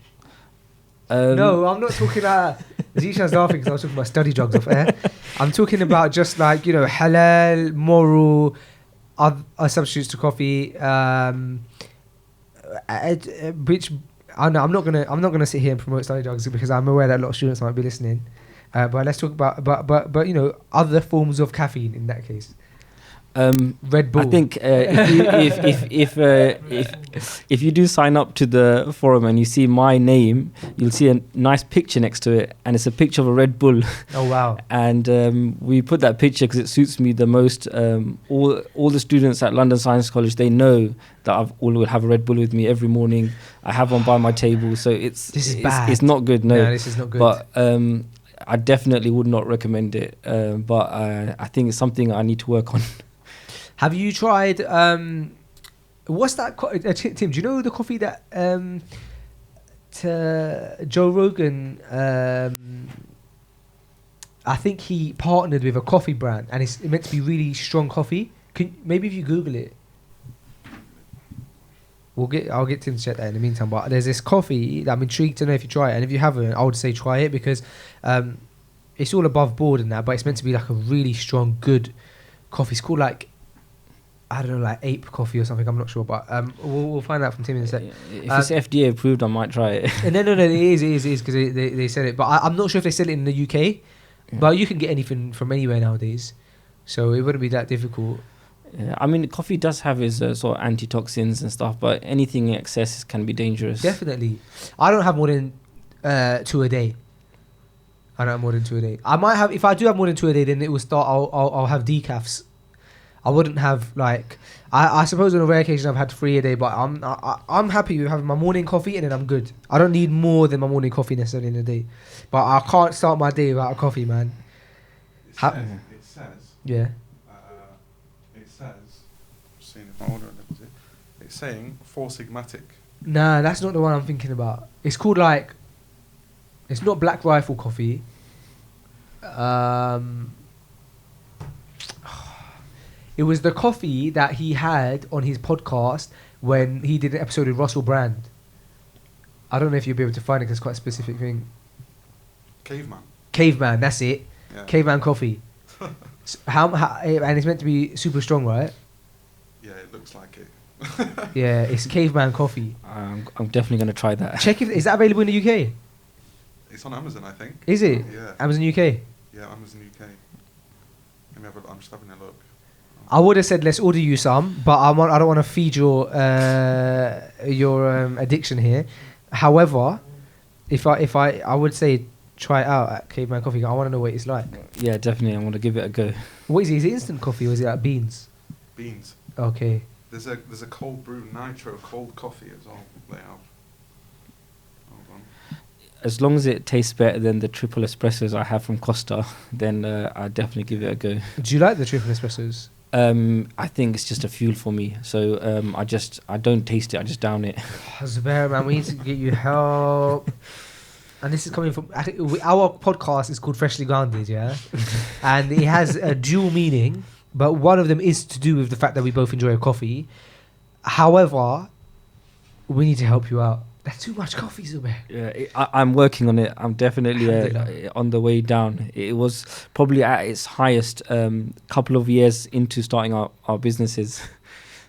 No, I'm not talking about... Zishan's laughing because I was talking about study drugs off air. I'm talking about just like, halal, moral... substitutes to coffee, which I'm not gonna sit here and promote study drugs, because I'm aware that a lot of students might be listening. But let's talk about but other forms of caffeine in that case. Red Bull. I think if you do sign up to the forum and you see my name, you'll see a nice picture next to it, and it's a picture of a Red Bull. Oh wow! And we put that picture because it suits me the most. All the students at London Science College, they know that I will have a Red Bull with me every morning. I have one by my table, so this is bad. It's not good. No, this is not good. But I definitely would not recommend it. But I think it's something I need to work on. Have you tried what's that? Tim, do you know the coffee that Joe Rogan? I think he partnered with a coffee brand, and it's meant to be really strong coffee. Maybe if you Google it, I'll get Tim to check that in the meantime. But there's this coffee that I'm intrigued to know if you try it, and if you haven't, I would say try it because it's all above board and that, but it's meant to be like a really strong, good coffee. It's called like, I don't know, like ape coffee or something. I'm not sure, but we'll find out from Tim in a sec. If it's FDA approved, I might try it. No, it is because they said it, but I'm not sure if they sell it in the UK. But you can get anything from anywhere nowadays, so it wouldn't be that difficult. Yeah, I mean, coffee does have its sort of antitoxins and stuff, but anything in excess can be dangerous. Definitely. I don't have more than 2 a day. I don't have more than 2 a day. I might have, if I do have more than 2 a day, then it will start, I'll have decafs. I wouldn't have like, I suppose on a rare occasion I've had 3 a day, but I'm happy with having my morning coffee and then I'm good. I don't need more than my morning coffee necessarily in a day. But I can't start my day without a coffee, man. It says, yeah. It says, seeing if my order is it. It's saying 4 Sigmatic. Nah, that's not the one I'm thinking about. It's called like, it's not Black Rifle coffee. It was the coffee that he had on his podcast when he did an episode with Russell Brand. I don't know if you'll be able to find it because it's quite a specific thing. Caveman, that's it. Yeah. Caveman coffee. And it's meant to be super strong, right? Yeah, it looks like it. Yeah, it's Caveman coffee. I'm definitely going to try that. Check if is that available in the UK? It's on Amazon, I think. Is it? Yeah. Amazon UK. Yeah, Amazon UK. I'm just having a look. I would have said let's order you some, but I don't want to feed your addiction here. However, if I would say try it out at Caveman Coffee. I want to know what it's like. Yeah, definitely. I want to give it a go. What is it? Is it instant coffee or is it like beans? Beans. Okay. There's a cold brew nitro cold coffee as well. They have. Hold on. As long as it tastes better than the triple espressos I have from Costa, then I'd definitely give it a go. Do you like the triple espressos? I think it's just a fuel for me. So I don't taste it. I just down it. Zubair, man, we need to get you help. And this is coming from our podcast is called Freshly Grounded, yeah, and it has a dual meaning. But one of them is to do with the fact that we both enjoy a coffee. However, we need to help you out. That's too much coffee, Zubair. Yeah, I'm working on it. I'm definitely on the way down. It was probably at its highest couple of years into starting our businesses.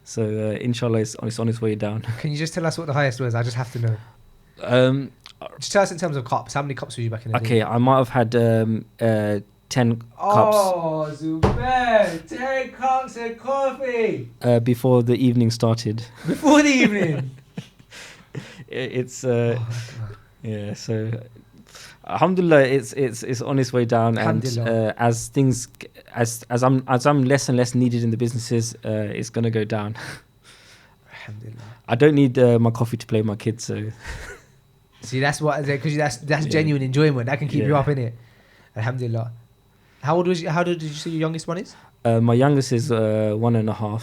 So inshallah, it's on its way down. Can you just tell us what the highest was? I just have to know. Just tell us in terms of cups. How many cups were you back in the day? Okay, I might have had 10 cups. Oh, Zubair, 10 cups of coffee. Before the evening started. Before the evening. It's yeah. So, alhamdulillah, it's on its way down, and as I'm less and less needed in the businesses, it's gonna go down. Alhamdulillah. I don't need my coffee to play with my kids, so. See, that's what because that's genuine enjoyment that can keep you up in it. Alhamdulillah. How old did you say your youngest one is? My youngest is 1.5,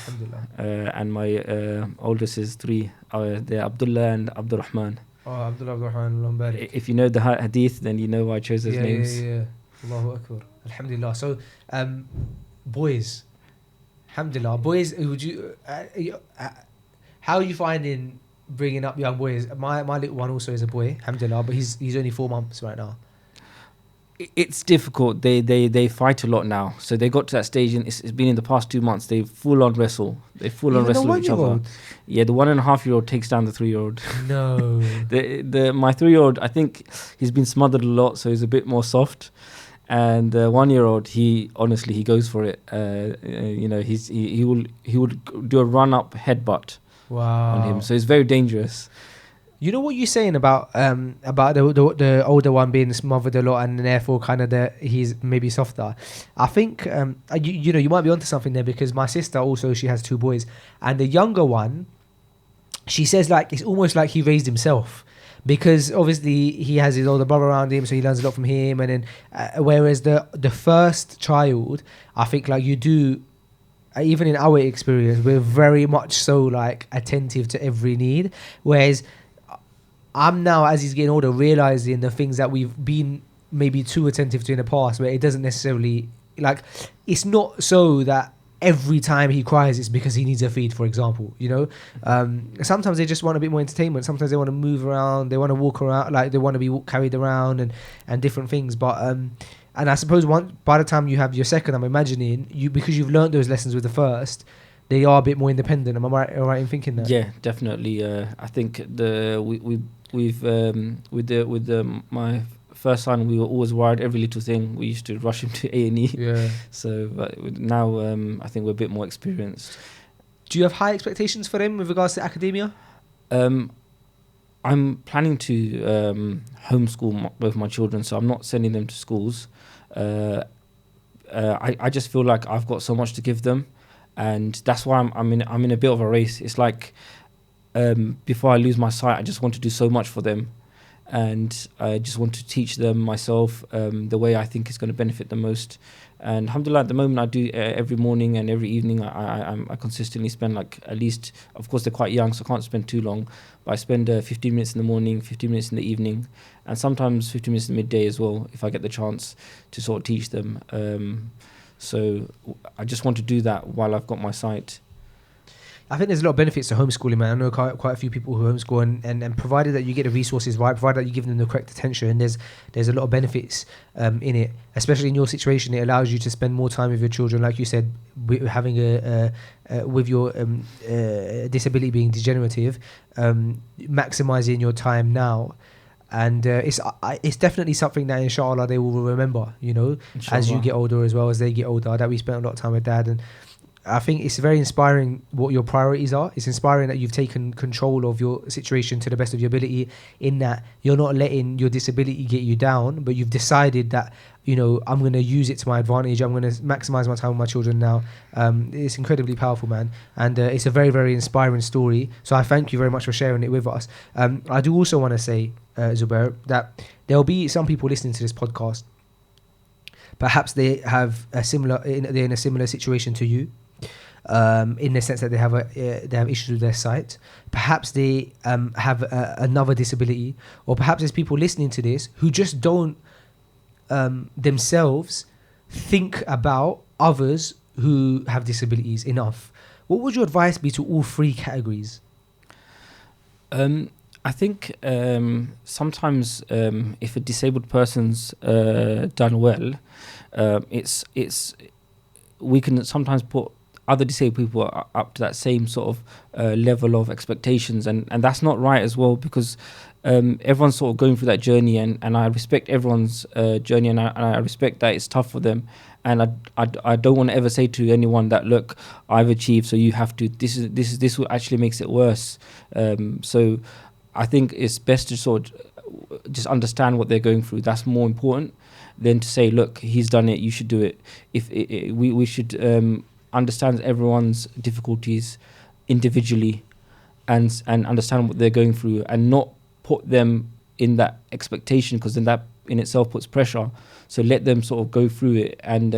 and my oldest is 3. They're Abdullah and Abdul Rahman. Oh, Abdullah Rahman. If you know the hadith, then you know why I chose those names. Yeah. Allahu Akbar. Alhamdulillah. So, boys. Alhamdulillah. Boys, would you? How are you finding bringing up young boys? My little one also is a boy. Alhamdulillah, but he's only 4 months right now. It's difficult. They fight a lot now. So they got to that stage, and it's been in the past 2 months. They full on wrestle. They full on wrestle with each other. Yeah, the 1.5-year-old takes down the 3-year-old. No. My 3-year-old, I think he's been smothered a lot, so he's a bit more soft. And the 1-year-old, he goes for it. He will do a run up headbutt. Wow. On him. So it's very dangerous. You know what you're saying about the older one being smothered a lot and therefore kind of he's maybe softer. I think you might be onto something there because my sister also, she has 2 boys, and the younger one, she says like it's almost like he raised himself because obviously he has his older brother around him, so he learns a lot from him, and then whereas the first child, I think like you do even in our experience, we're very much so like attentive to every need. Whereas I'm now, as he's getting older, realizing the things that we've been maybe too attentive to in the past, where it doesn't necessarily, like, it's not so that every time he cries it's because he needs a feed, for example, you know. Sometimes they just want a bit more entertainment. Sometimes they want to move around, they want to walk around, like they want to be carried around and different things. But and I suppose by the time you have your second, I'm imagining you, because you've learned those lessons with the first, they are a bit more independent. Am I right in thinking that? Yeah, definitely. I think we've with my first son, we were always worried every little thing. We used to rush him to A&E. Yeah. So now I think we're a bit more experienced. Do you have high expectations for him with regards to academia? I'm planning to homeschool both my children, so I'm not sending them to schools. I just feel like I've got so much to give them, and that's why I'm in a bit of a race. It's like before I lose my sight, I just want to do so much for them. And I just want to teach them myself the way I think is going to benefit them most. And alhamdulillah, at the moment I do every morning and every evening. I consistently spend like at least, of course they're quite young, so I can't spend too long, but I spend 15 minutes in the morning, 15 minutes in the evening, and sometimes 15 minutes in the midday as well, if I get the chance to sort of teach them. So I just want to do that while I've got my sight. I think there's a lot of benefits to homeschooling, man. I know quite a few people who homeschool, and provided that you get the resources right, provided that you give them the correct attention, there's a lot of benefits in it. Especially in your situation, it allows you to spend more time with your children, like you said, having with your disability being degenerative, maximizing your time now. And it's definitely something that inshallah they will remember, you know, inshallah, as you get older as well as they get older, that we spent a lot of time with dad. And I think it's very inspiring what your priorities are. It's inspiring that you've taken control of your situation to the best of your ability, in that you're not letting your disability get you down, but you've decided that, you know, I'm going to use it to my advantage. I'm going to maximize my time with my children now. It's incredibly powerful, man. And it's a very, very inspiring story. So I thank you very much for sharing it with us. I do also want to say, Zubair, that there'll be some people listening to this podcast. Perhaps they have they're in a similar situation to you. In the sense that they have issues with their sight. Perhaps they have another disability, or perhaps there's people listening to this who just don't themselves think about others who have disabilities enough. What would your advice be to all three categories? I think sometimes if a disabled person's done well, we can sometimes put other disabled people up to that same sort of level of expectations, and that's not right as well, because everyone's sort of going through that journey, and I respect everyone's journey, and I respect that it's tough for them, and I don't want to ever say to anyone that, look, I've achieved, so you have to. This will actually makes it worse. So I think it's best to sort of just understand what they're going through. That's more important than to say, look, he's done it, you should do it. We should understand everyone's difficulties individually and understand what they're going through, and not put them in that expectation, because then that in itself puts pressure. So let them sort of go through it and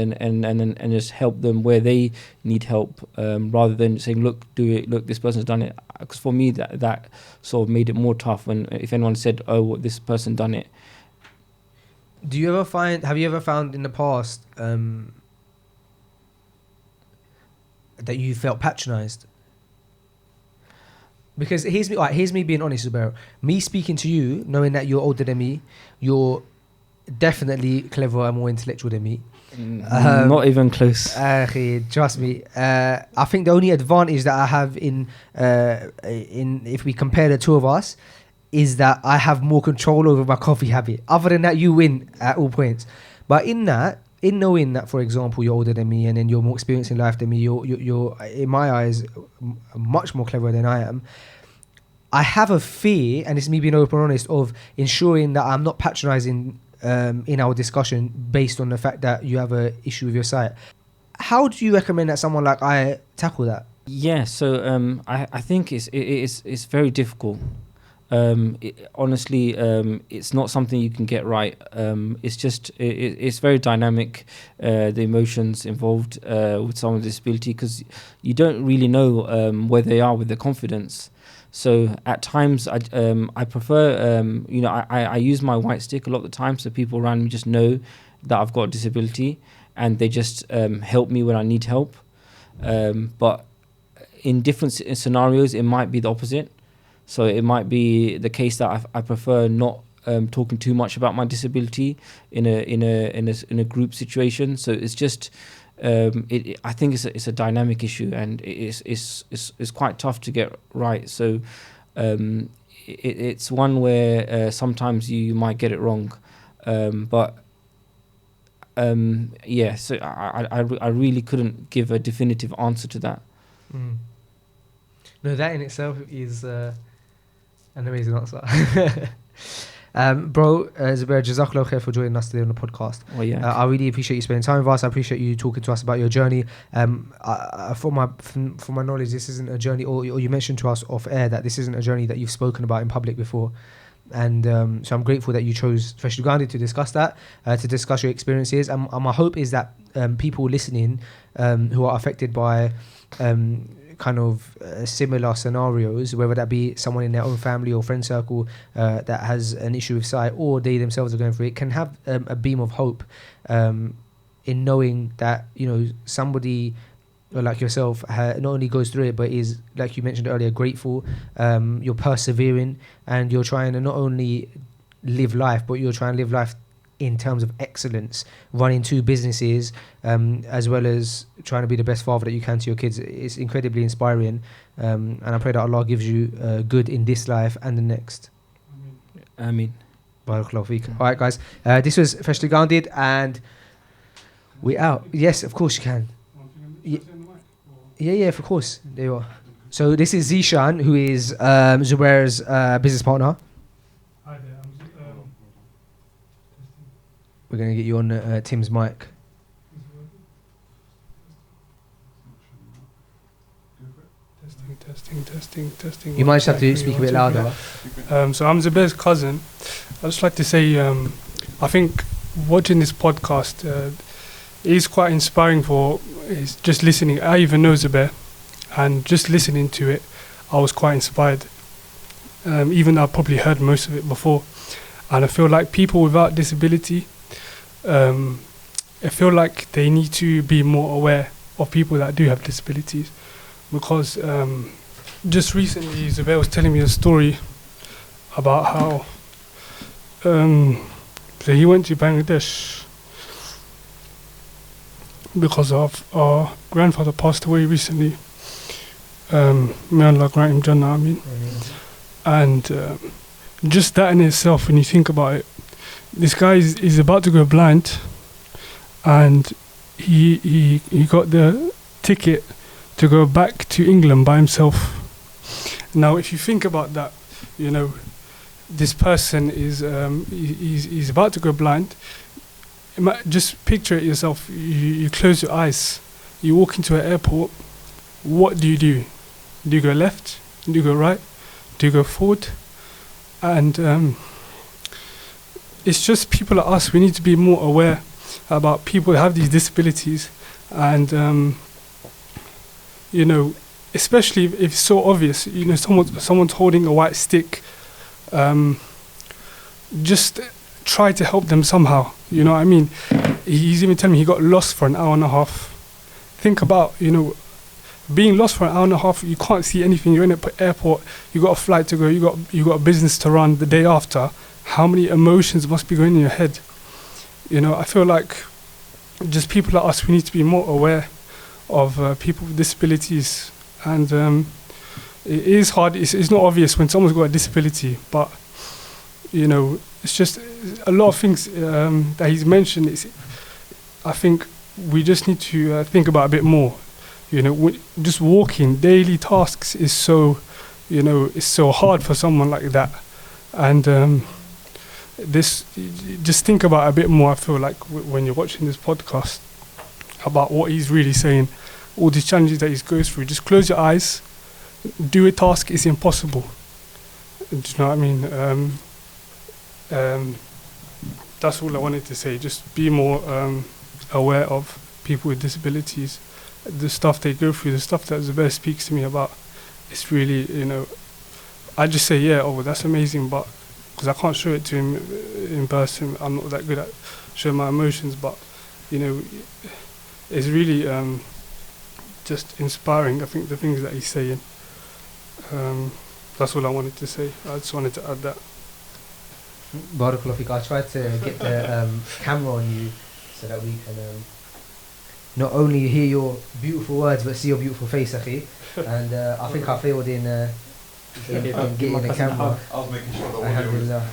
just help them where they need help, rather than saying, look, do it, look, this person's done it. Because for me that sort of made it more tough when if anyone said, oh, this person done it. Have you ever found in the past that you felt patronized? Because here's me being honest about me speaking to you, knowing that you're older than me, you're definitely cleverer and more intellectual than me. Not even close. Trust me. I think the only advantage that I have in if we compare the two of us is that I have more control over my coffee habit. Other than that, you win at all points. But in knowing that, for example, you're older than me and then you're more experienced in life than me, you're in my eyes much more clever than I am. I have a fear, and it's me being open and honest, of ensuring that I'm not patronizing in our discussion based on the fact that you have an issue with your sight. How do you recommend that someone like I tackle that? Yeah, so I think it's very difficult. Honestly, it's not something you can get right. It's just it's very dynamic. The emotions involved with someone with disability, because you don't really know where they are with their confidence. So at times I prefer I use my white stick a lot of the time, so people around me just know that I've got a disability, and they just help me when I need help. But in different scenarios, it might be the opposite. So it might be the case that I prefer not talking too much about my disability in a group situation. So it's just I think it's a dynamic issue, and it's quite tough to get right. So it's one where sometimes you might get it wrong, but yeah. So I really couldn't give a definitive answer to that. Mm. No, that in itself is an amazing answer. Bro, Zubair, Jazakallah khair for joining us today on the podcast. Well, yeah. I really appreciate you spending time with us. I appreciate you talking to us about your journey. For my knowledge, this isn't a journey, or you mentioned to us off air that this isn't a journey that you've spoken about in public before. And so I'm grateful that you chose Freshly Grounded to discuss that, to discuss your experiences. And my hope is that people listening who are affected by kind of similar scenarios, whether that be someone in their own family or friend circle that has an issue with sight, or they themselves are going through it, can have a beam of hope in knowing that, you know, somebody like yourself not only goes through it, but is, like you mentioned earlier, grateful. You're persevering, and you're trying to not only live life, but you're trying to live life in terms of excellence, running 2 businesses, as well as trying to be the best father that you can to your kids. It's incredibly inspiring, and I pray that Allah gives you good in this life and the next. Ameen. Barakallahu feek. All right, guys, this was Freshly Grounded, and we out. Yes, of course you can. Yeah, of course. There you are. So this is Zishan, who is Zubair's business partner. Hi there. We're going to get you on Tim's mic. Testing. You might just have to speak a bit louder. So I'm Zubair's cousin. I'd just like to say, I think watching this podcast is quite inspiring is just listening. I even know Zubair, and just listening to it, I was quite inspired. Even though I probably heard most of it before. And I feel like people without disability, I feel like they need to be more aware of people that do have disabilities, because just recently Zubair was telling me a story about how so he went to Bangladesh because of our grandfather passed away recently. May Allah grant him Jannah, I mean. And just that in itself, when you think about it, this guy is about to go blind, and he got the ticket to go back to England by himself. Now, if you think about that, you know, this person is he's about to go blind. Just picture it yourself. You close your eyes, you walk into an airport. What do? Do you go left? Do you go right? Do you go forward? And it's just people like us, we need to be more aware about people who have these disabilities, and you know, especially if it's so obvious, you know, someone's holding a white stick, just try to help them somehow, you know what I mean? He's even telling me he got lost for an hour and a half. Think about, you know, being lost for an hour and a half, you can't see anything, you're in an airport, you got a flight to go, you got a business to run the day after. How many emotions must be going in your head? You know, I feel like just people like us, we need to be more aware of people with disabilities. And it is hard, it's not obvious when someone's got a disability, but, you know, it's just a lot of things that he's mentioned. I think we just need to think about a bit more. You know, just walking, daily tasks is so, you know, it's so hard for someone like that. And just think about a bit more, I feel like, when you're watching this podcast, about what he's really saying, all these challenges that he goes through. Just close your eyes, do a task, it's impossible. Do you know what I mean? That's all I wanted to say. Just be more aware of people with disabilities, the stuff they go through, the stuff that Zubair speaks to me about. It's really, I just say, yeah, oh, that's amazing, but because I can't show it to him in person, I'm not that good at showing my emotions, but, it's really just inspiring, I think, the things that he's saying. That's all I wanted to say. I just wanted to add that. Barakallahu feek. I tried to get the camera on you so that we can not only hear your beautiful words but see your beautiful face, Akhi. And I think I failed in getting the camera. I was making sure the audio was Alhamdulillah.